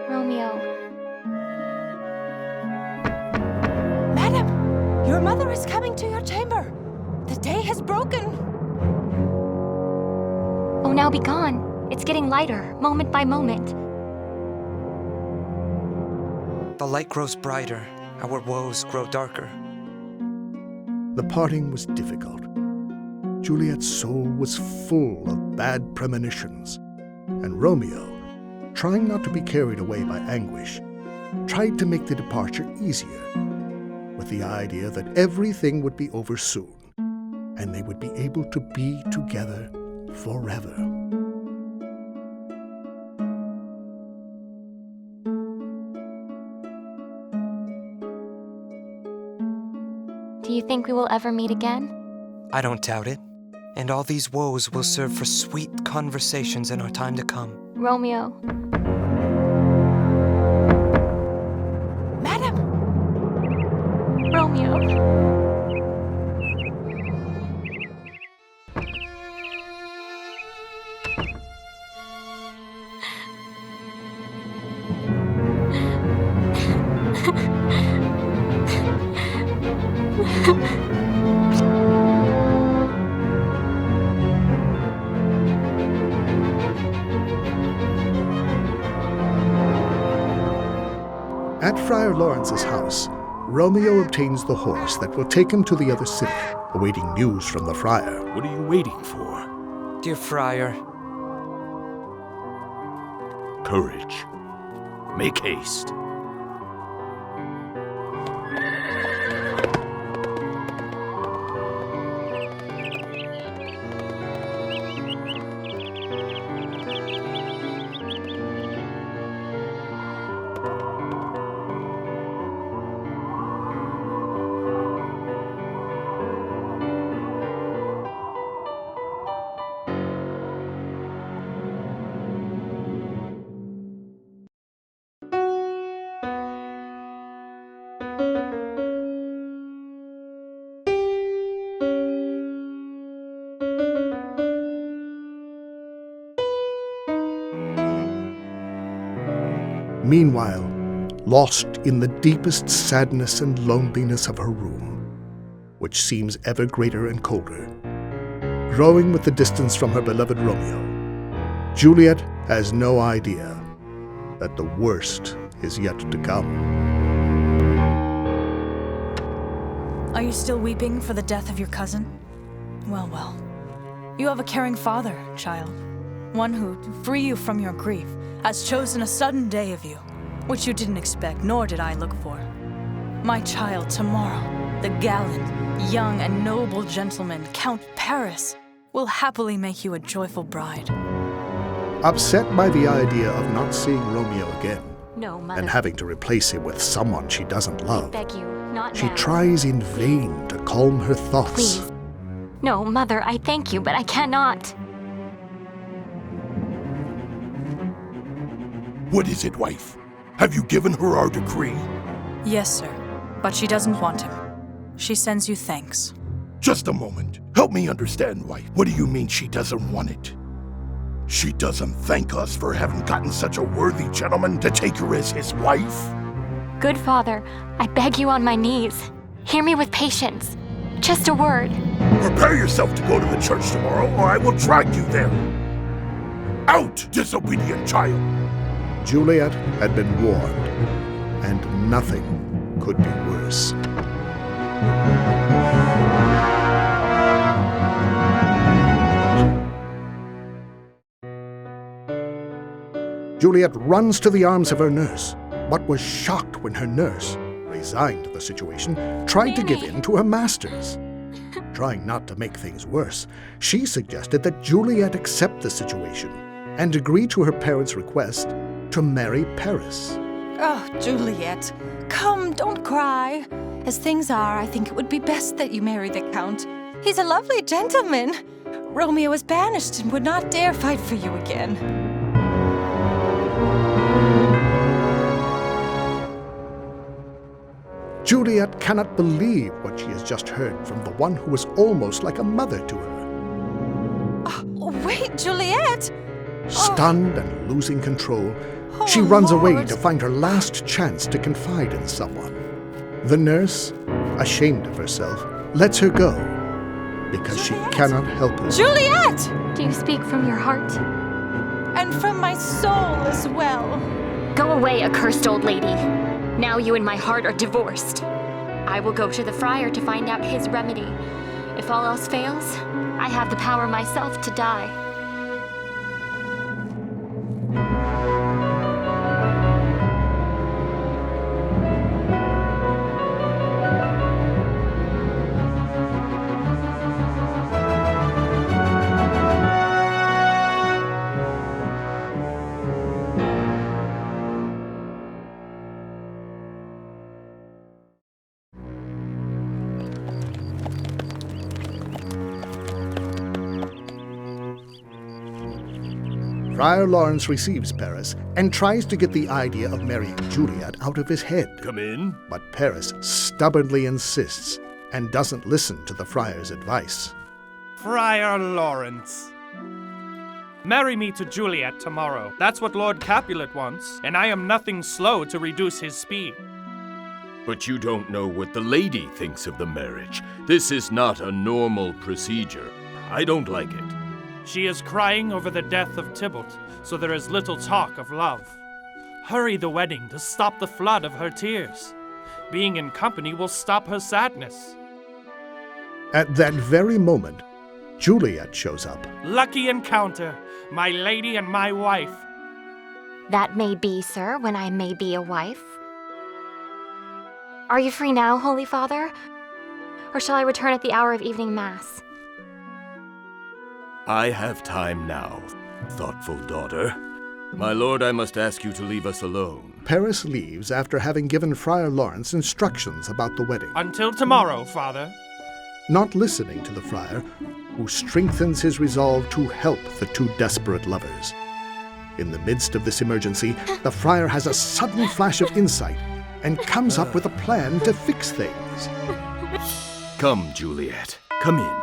Romeo. Madam, your mother is coming to your chamber. The day has broken. Oh, now be gone. It's getting lighter, moment by moment. The light grows brighter, our woes grow darker. The parting was difficult. Juliet's soul was full of bad premonitions, and Romeo, trying not to be carried away by anguish, tried to make the departure easier, with the idea that everything would be over soon, and they would be able to be together forever. Do you think we will ever meet again? I don't doubt it. And all these woes will serve for sweet conversations in our time to come. Romeo. Madam! Romeo. At Friar Lawrence's house, Romeo obtains the horse that will take him to the other city, awaiting news from the friar. What are you waiting for? Dear Friar. Courage. Make haste. Meanwhile, lost in the deepest sadness and loneliness of her room, which seems ever greater and colder, growing with the distance from her beloved Romeo, Juliet has no idea that the worst is yet to come. Are you still weeping for the death of your cousin? Well, well. You have a caring father, child. One who, to free you from your grief, has chosen a sudden day of you, which you didn't expect, nor did I look for. My child, tomorrow, the gallant, young, and noble gentleman, Count Paris, will happily make you a joyful bride. Upset by the idea of not seeing Romeo again, No, Mother. and having to replace him with someone she doesn't love, I beg you, not she now. tries in vain to calm her thoughts. Please. No, Mother, I thank you, but I cannot. What is it, wife? Have you given her our decree? Yes, sir, but she doesn't want him. She sends you thanks. Just a moment. Help me understand, wife. What do you mean she doesn't want it? She doesn't thank us for having gotten such a worthy gentleman to take her as his wife? Good Father, I beg you on my knees. Hear me with patience. Just a word. Prepare yourself to go to the church tomorrow, or I will drag you there. Out, disobedient child! Juliet had been warned, and nothing could be worse. Juliet runs to the arms of her nurse, but was shocked when her nurse, resigned to the situation, tried to give in to her masters. Trying not to make things worse, she suggested that Juliet accept the situation and agree to her parents' request to marry Paris. Oh, Juliet, come, don't cry. As things are, I think it would be best that you marry the Count. He's a lovely gentleman. Romeo is banished and would not dare fight for you again. Juliet cannot believe what she has just heard from the one who was almost like a mother to her. Oh, wait, Juliet! Stunned and losing control, she runs away to find her last chance to confide in someone. The nurse, ashamed of herself, lets her go because she cannot help herself. Juliet! Do you speak from your heart? And from my soul as well. Go away, accursed old lady. Now you and my heart are divorced. I will go to the friar to find out his remedy. If all else fails, I have the power myself to die. Friar Lawrence receives Paris and tries to get the idea of marrying Juliet out of his head. Come in. But Paris stubbornly insists and doesn't listen to the friar's advice. Friar Lawrence. Marry me to Juliet tomorrow. That's what Lord Capulet wants, and I am nothing slow to reduce his speed. But you don't know what the lady thinks of the marriage. This is not a normal procedure. I don't like it. She is crying over the death of Tybalt, so there is little talk of love. Hurry the wedding to stop the flood of her tears. Being in company will stop her sadness. At that very moment, Juliet shows up. Lucky encounter, my lady and my wife. That may be, sir, when I may be a wife. Are you free now, Holy Father? Or shall I return at the hour of evening mass? I have time now, thoughtful daughter. My lord, I must ask you to leave us alone. Paris leaves after having given Friar Lawrence instructions about the wedding. Until tomorrow, Father. Not listening to the friar, who strengthens his resolve to help the two desperate lovers. In the midst of this emergency, the friar has a sudden flash of insight and comes up with a plan to fix things. Come, Juliet. Come in.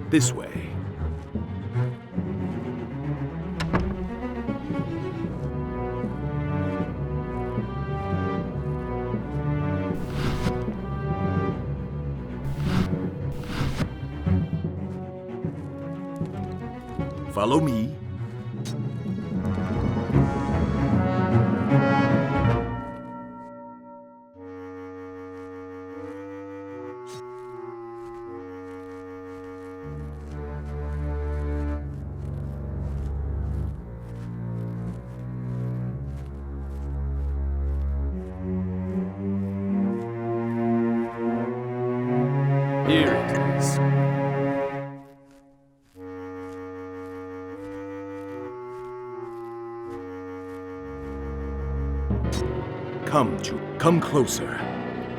This way. Follow me. Here it is. Come, Ju. Come closer.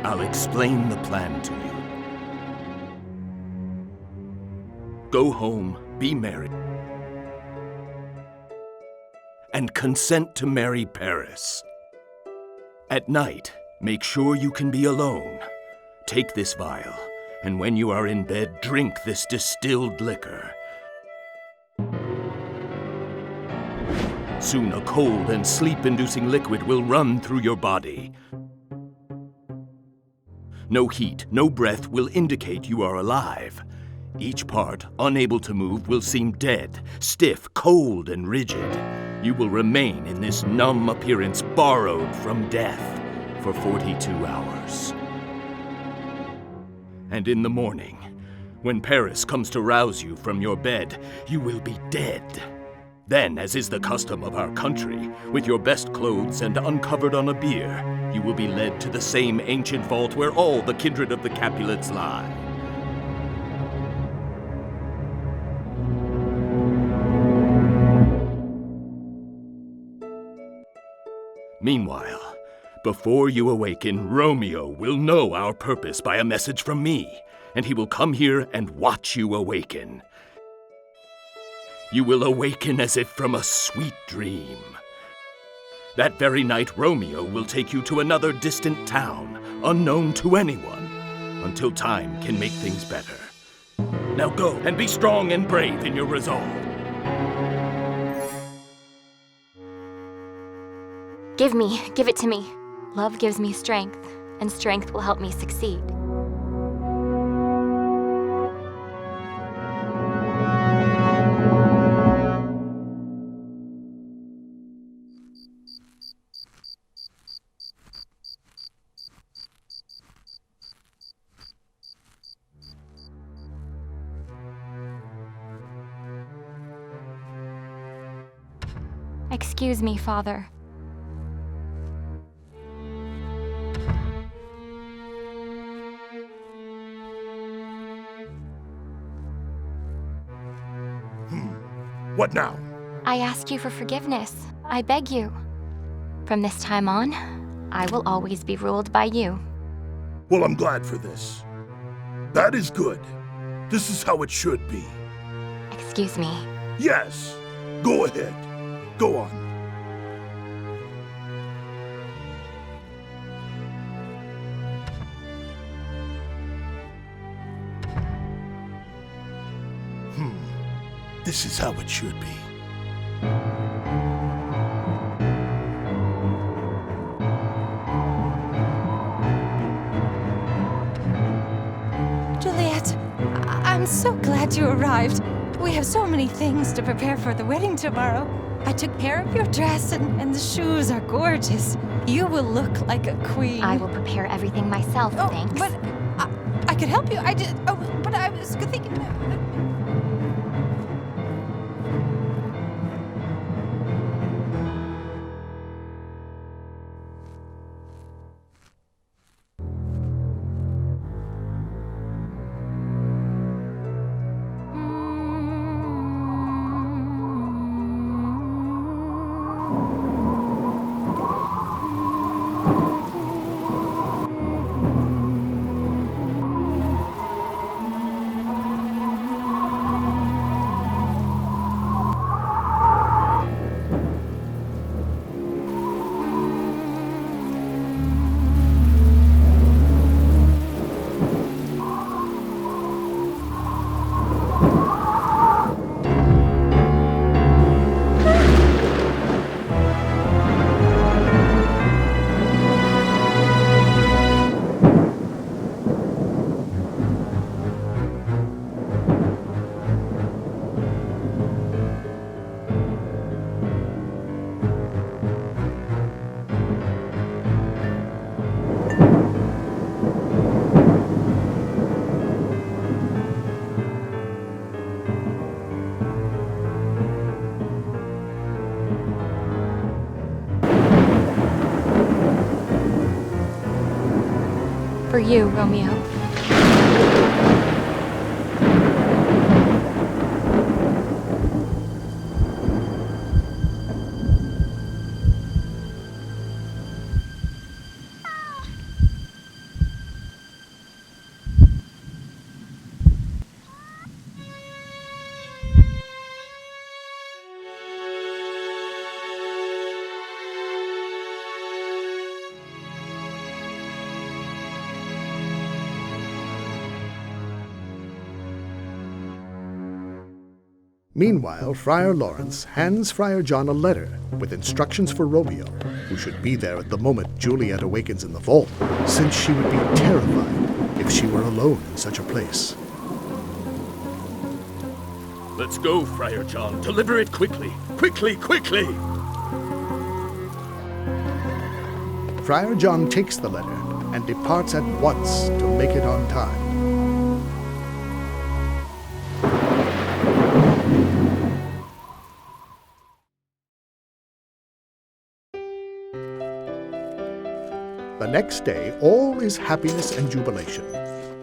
I'll explain the plan to you. Go home, be married, and consent to marry Paris. At night, make sure you can be alone. Take this vial, and when you are in bed, drink this distilled liquor. Soon a cold and sleep-inducing liquid will run through your body. No heat, no breath will indicate you are alive. Each part, unable to move, will seem dead, stiff, cold, and rigid. You will remain in this numb appearance borrowed from death for 42 hours. And in the morning, When Paris comes to rouse you from your bed, you will be dead. Then, as is the custom of our country, with your best clothes and uncovered on a bier, you will be led to the same ancient vault where all the kindred of the Capulets lie. Meanwhile, before you awaken, Romeo will know our purpose by a message from me, and he will come here and watch you awaken. You will awaken as if from a sweet dream. That very night, Romeo will take you to another distant town, unknown to anyone, until time can make things better. Now go and be strong and brave in your resolve. Give it to me. Love gives me strength, and strength will help me succeed. Excuse me, Father. What now? I ask you for forgiveness. I beg you. From this time on, I will always be ruled by you. Well, I'm glad for this. That is good. This is how it should be. Excuse me. Yes. Go ahead. Go on. This is how it should be. Juliet, I'm so glad you arrived. We have so many things to prepare for the wedding tomorrow. I took care of your dress and the shoes are gorgeous. You will look like a queen. I will prepare everything myself, thanks. But I could help you. But I was thinking... For you, Romeo. Meanwhile, Friar Lawrence hands Friar John a letter with instructions for Romeo, who should be there at the moment Juliet awakens in the vault, since she would be terrified if she were alone in such a place. Let's go, Friar John. Deliver it quickly. Quickly, quickly! Friar John takes the letter and departs at once to make it on time. next day, all is happiness and jubilation.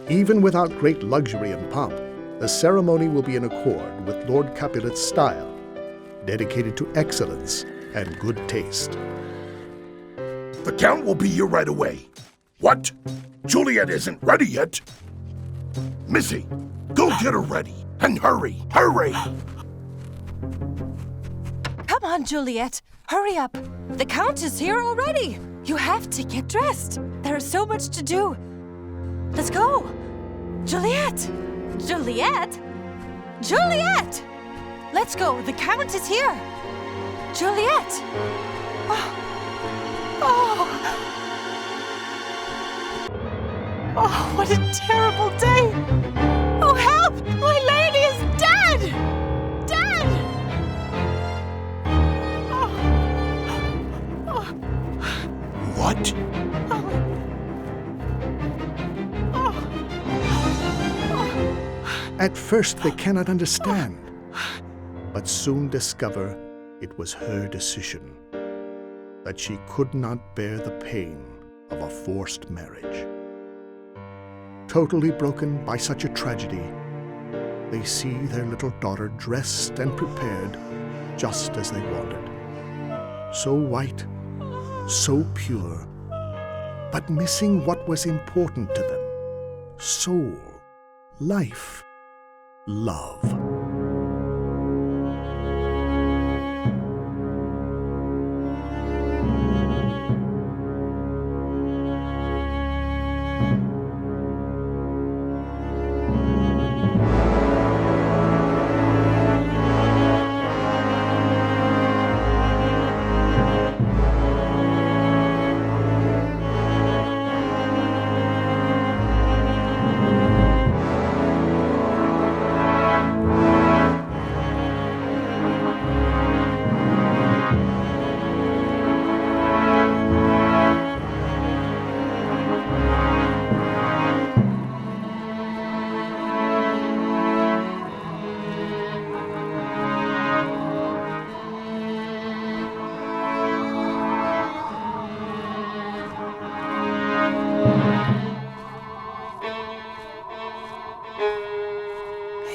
Even without great luxury and pomp, the ceremony will be in accord with Lord Capulet's style, dedicated to excellence and good taste. The Count will be here right away. What? Juliet isn't ready yet? Missy, go get her ready. And hurry, hurry! Come on, Juliet. Hurry up. The Count is here already. You have to get dressed. There is so much to do. Let's go. Juliet! Juliet? Juliet! Let's go. The Count is here. Juliet! Oh. Oh, what a terrible day! Oh, help! My lady is dead! Dead! What? At first, they cannot understand, but soon discover it was her decision, that she could not bear the pain of a forced marriage. Totally broken by such a tragedy, they see their little daughter dressed and prepared just as they wanted. So white, so pure, but missing what was important to them: soul, life, love.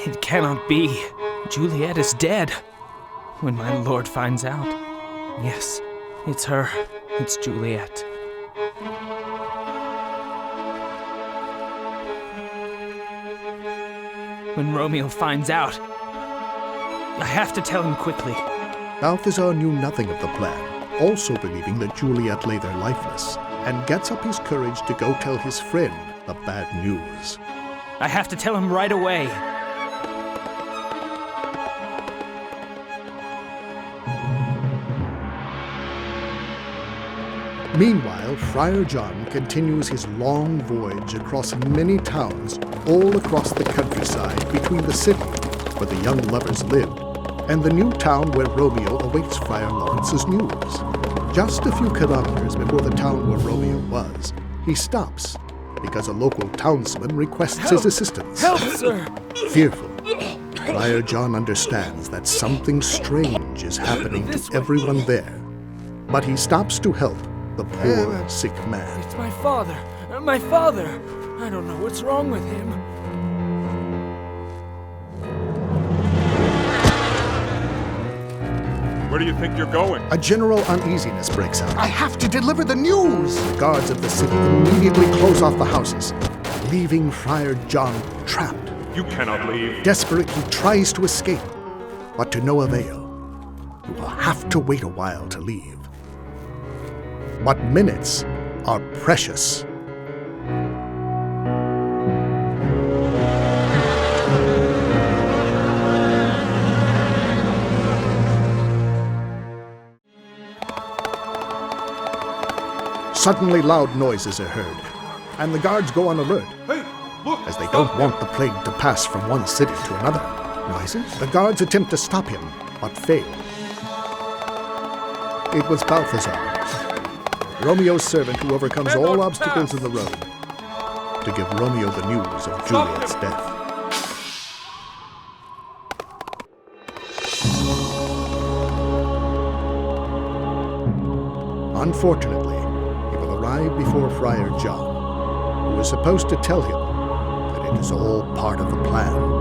It cannot be. Juliet is dead. When my lord finds out. Yes, it's her. It's Juliet. When Romeo finds out, I have to tell him quickly. Balthazar knew nothing of the plan, also believing that Juliet lay there lifeless, and gets up his courage to go tell his friend the bad news. I have to tell him right away. Meanwhile, Friar John continues his long voyage across many towns all across the countryside between the city, where the young lovers lived, and the new town where Romeo awaits Friar Lawrence's news. Just a few kilometers before the town where Romeo was, he stops because a local townsman requests his assistance. Help, sir! Fearful, Friar John understands that something strange is happening to everyone there, but he stops to help the poor, sick man. It's my father. My father. I don't know what's wrong with him. Where do you think you're going? A general uneasiness breaks out. I have to deliver the news! The guards of the city immediately close off the houses, leaving Friar John trapped. You cannot leave. Desperate, he tries to escape, but to no avail. He will have to wait a while to leave. But minutes are precious. Suddenly loud noises are heard, and the guards go on alert, as they don't want the plague to pass from one city to another. Noises? The guards attempt to stop him, but fail. It was Balthazar, Romeo's servant who overcomes all obstacles in the road, to give Romeo the news of Juliet's death. Unfortunately, he will arrive arrive before Friar John, who is supposed to tell him that it is all part of the plan.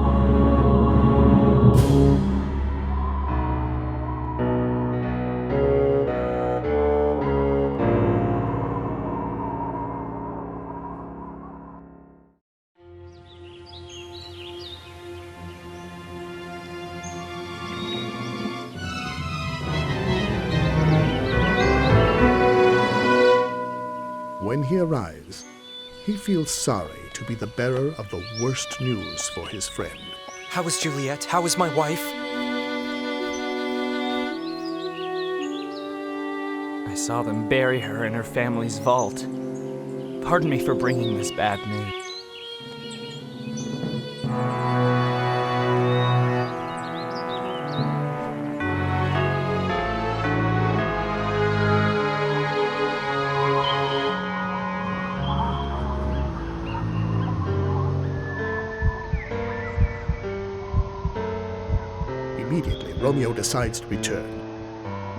When he arrives, he feels sorry to be the bearer of the worst news for his friend. How is Juliet? How is my wife? I saw them bury her in her family's vault. Pardon me for bringing this bad news. Immediately, Romeo decides to return,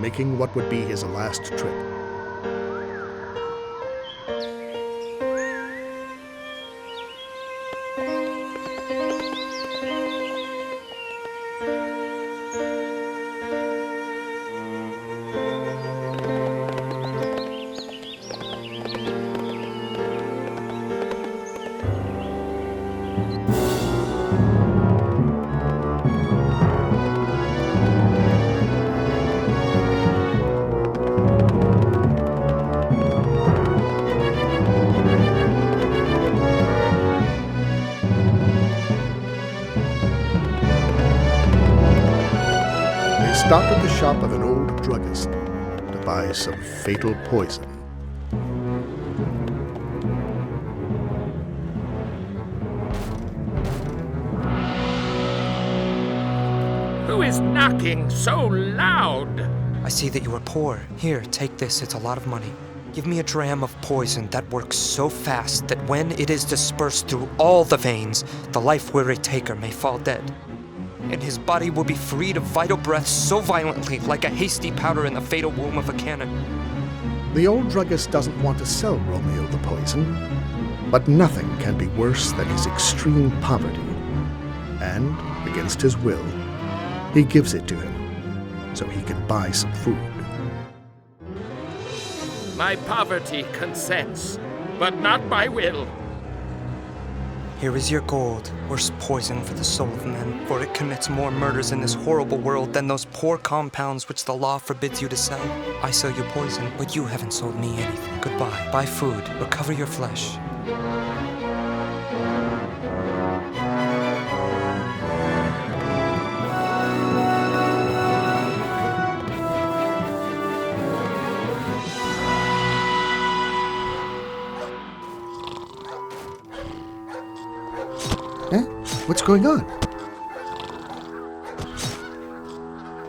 making what would be his last trip. Stop at the shop of an old druggist to buy some fatal poison. Who is knocking so loud? I see that you are poor. Here, take this. It's a lot of money. Give me a dram of poison that works so fast that when it is dispersed through all the veins, the life-weary taker may fall dead. And his body will be freed of vital breath so violently, like a hasty powder in the fatal womb of a cannon. The old druggist doesn't want to sell Romeo the poison, but nothing can be worse than his extreme poverty. And, against his will, he gives it to him so he can buy some food. My poverty consents, but not my will. Here is your gold, worst poison for the soul of men, for it commits more murders in this horrible world than those poor compounds which the law forbids you to sell. I sell you poison, but you haven't sold me anything. Goodbye. Buy food. Recover your flesh. What's going on?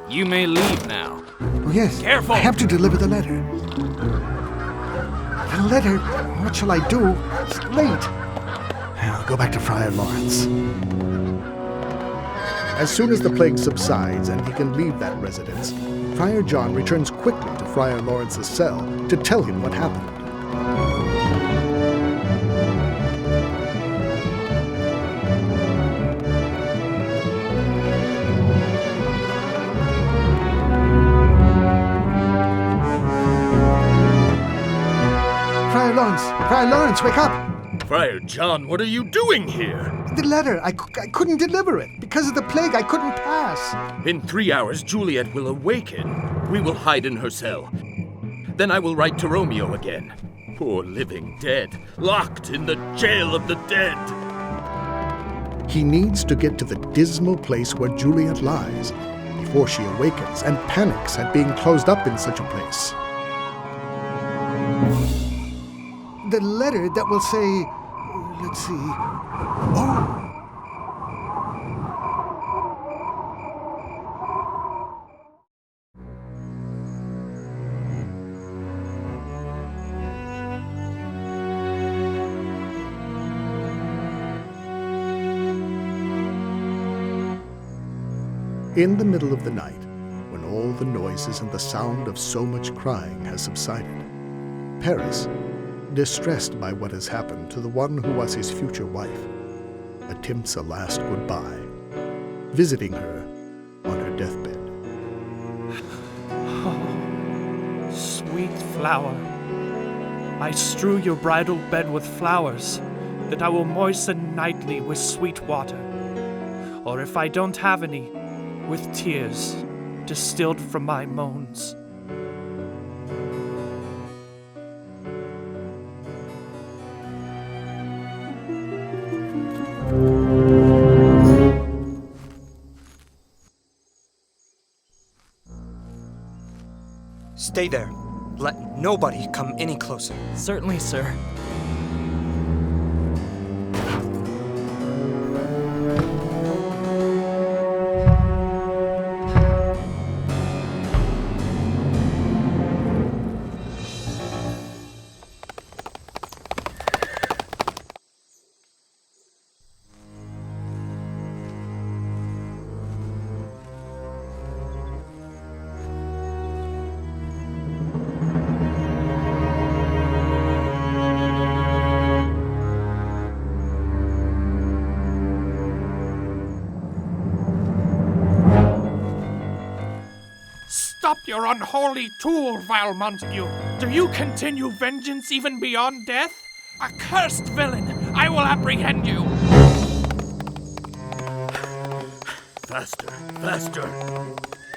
You may leave now. Oh, yes. Careful! I have to deliver the letter. The letter? What shall I do? It's late. I'll go back to Friar Lawrence. As soon as the plague subsides and he can leave that residence, Friar John returns quickly to Friar Lawrence's cell to tell him what happened. Friar Lawrence, wake up! Friar John, what are you doing here? The letter. I couldn't deliver it. Because of the plague, I couldn't pass. In 3 hours, Juliet will awaken. We will hide in her cell. Then I will write to Romeo again. Poor living dead, locked in the jail of the dead. He needs to get to the dismal place where Juliet lies before she awakens and panics at being closed up in such a place. The letter that will say, let's see, oh. In the middle of the night, when all the noises and the sound of so much crying has subsided, Paris, distressed by what has happened to the one who was his future wife, attempts a last goodbye, visiting her on her deathbed. Oh, sweet flower, I strew your bridal bed with flowers that I will moisten nightly with sweet water, or if I don't have any, with tears distilled from my moans. Stay there. Let nobody come any closer. Certainly, sir. Stop your unholy tool, vile Montague! Do you continue vengeance even beyond death? Accursed villain! I will apprehend you! Faster, faster!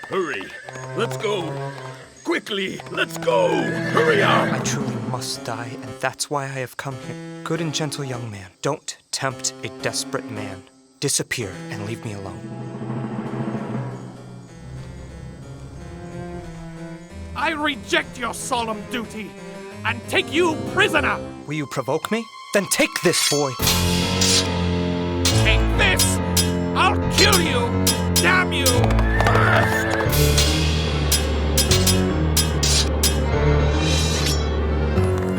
Hurry! Let's go! Quickly, let's go! Hurry up! I truly must die, and that's why I have come here. Good and gentle young man, don't tempt a desperate man. Disappear and leave me alone. I reject your solemn duty and take you prisoner! Will you provoke me? Then take this, boy! Take this! I'll kill you! Damn you!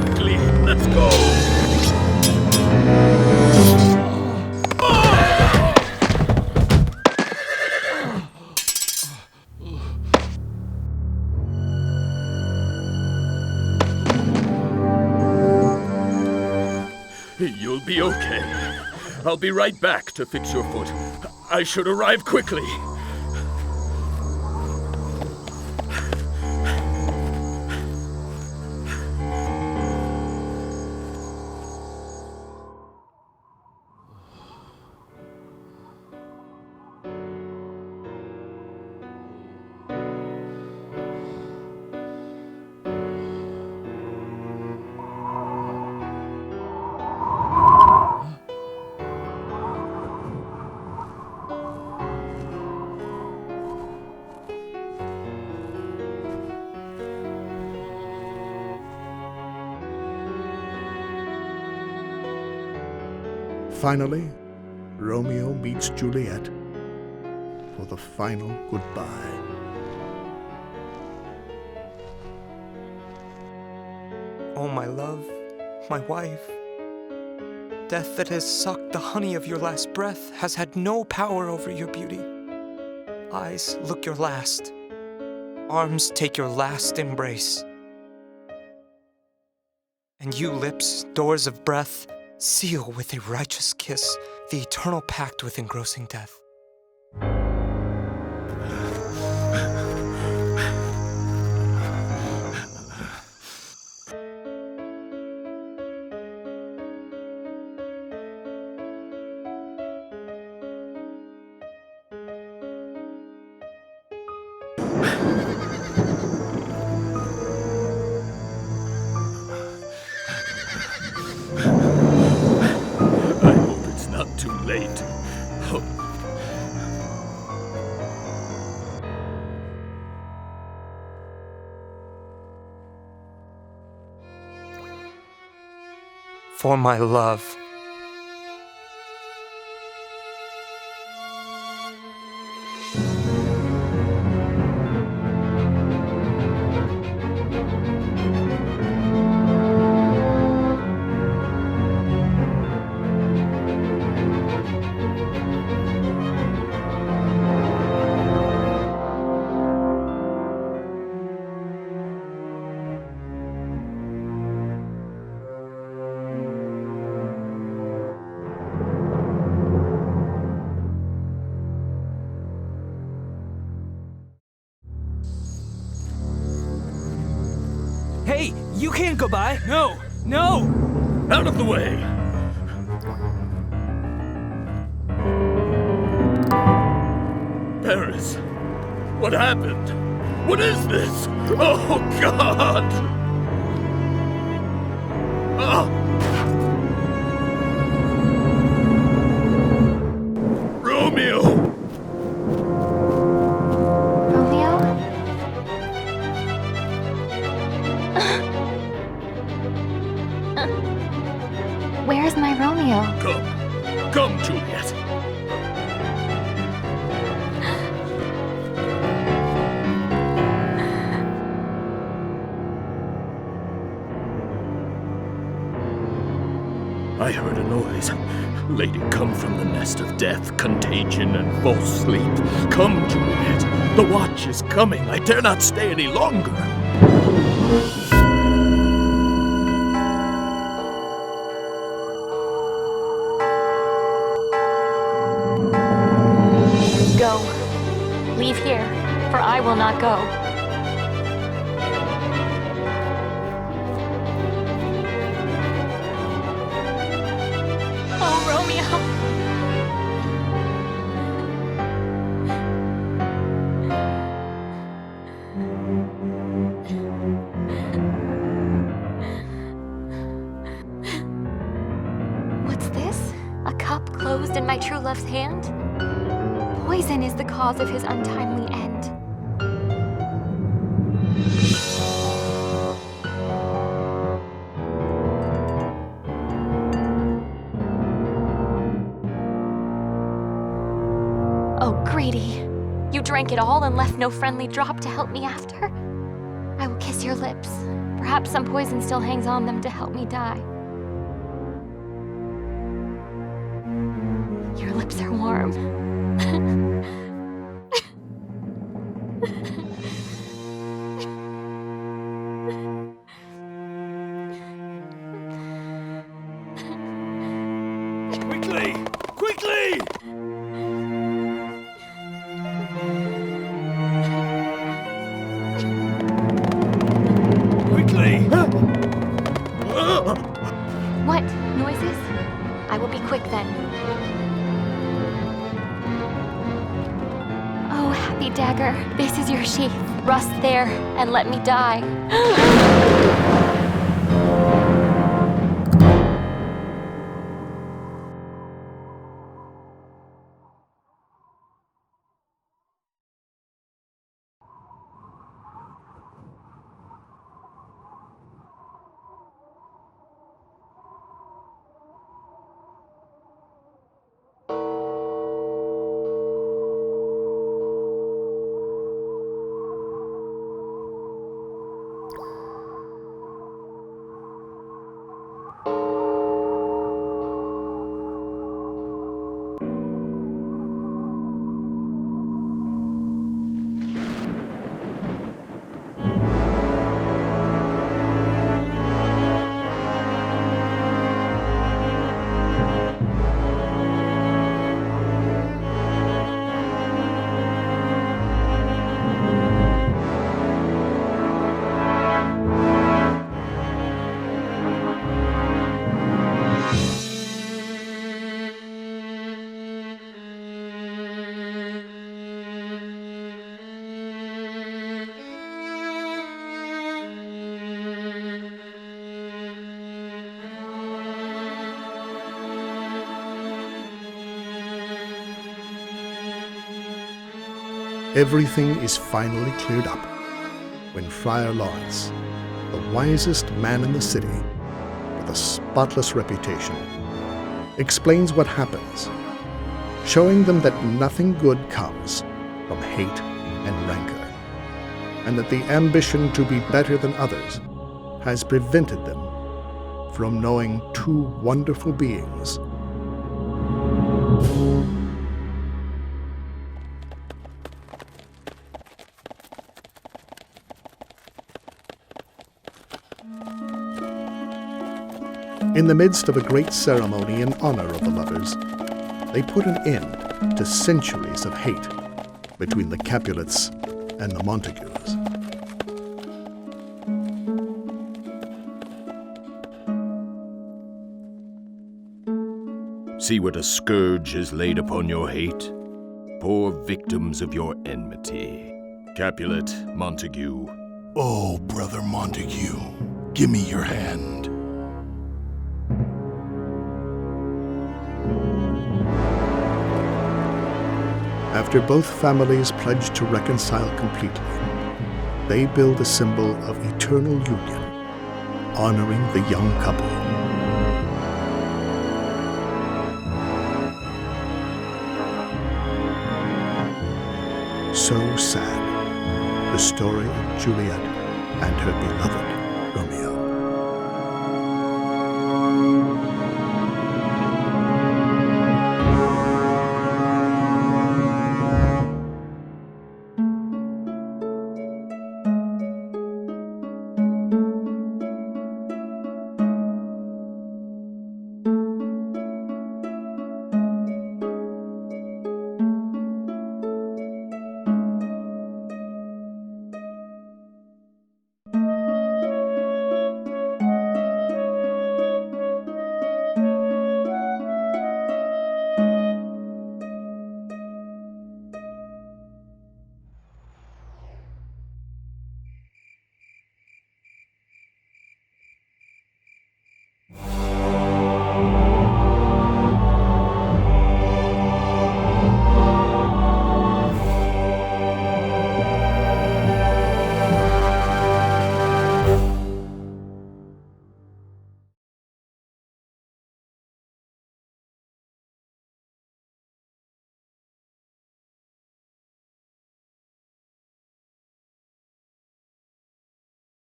Quickly, let's go! You'll be okay. I'll be right back to fix your foot. I should arrive quickly. Finally, Romeo meets Juliet for the final goodbye. Oh, my love, my wife. Death that has sucked the honey of your last breath has had no power over your beauty. Eyes, look your last. Arms, take your last embrace. And you, lips, doors of breath, seal with a righteous kiss the eternal pact with engrossing death. Too late. Oh. For my love. Hey, you can't go by! No! No! Out of the way! Paris, what happened? What is this? Oh, God! Ah! Romeo! Romeo? Where's my Romeo? Come, Juliet. I heard a noise. Lady, come from the nest of death, contagion, and false sleep. Come, Juliet. The watch is coming. I dare not stay any longer. Go. Leave here, for I will not go. Oh, Romeo. What's this? A cup closed in my true love's hand? Poison is the cause of his untimely end. Oh, Grady, you drank it all and left no friendly drop to help me after? I will kiss your lips. Perhaps some poison still hangs on them to help me die. Your lips are warm. Quickly! Quickly! Quickly! What? Noises? I will be quick then. Oh, happy dagger, this is your sheath. Rust there, and let me die. Everything is finally cleared up when Friar Lawrence, the wisest man in the city, with a spotless reputation, explains what happens, showing them that nothing good comes from hate and rancor, and that the ambition to be better than others has prevented them from knowing two wonderful beings. In the midst of a great ceremony in honor of the lovers, they put an end to centuries of hate between the Capulets and the Montagues. See what a scourge is laid upon your hate? Poor victims of your enmity. Capulet, Montague. Oh, Brother Montague, give me your hand. After both families pledge to reconcile completely, they build a symbol of eternal union, honoring the young couple. So sad, the story of Juliet and her beloved Romeo.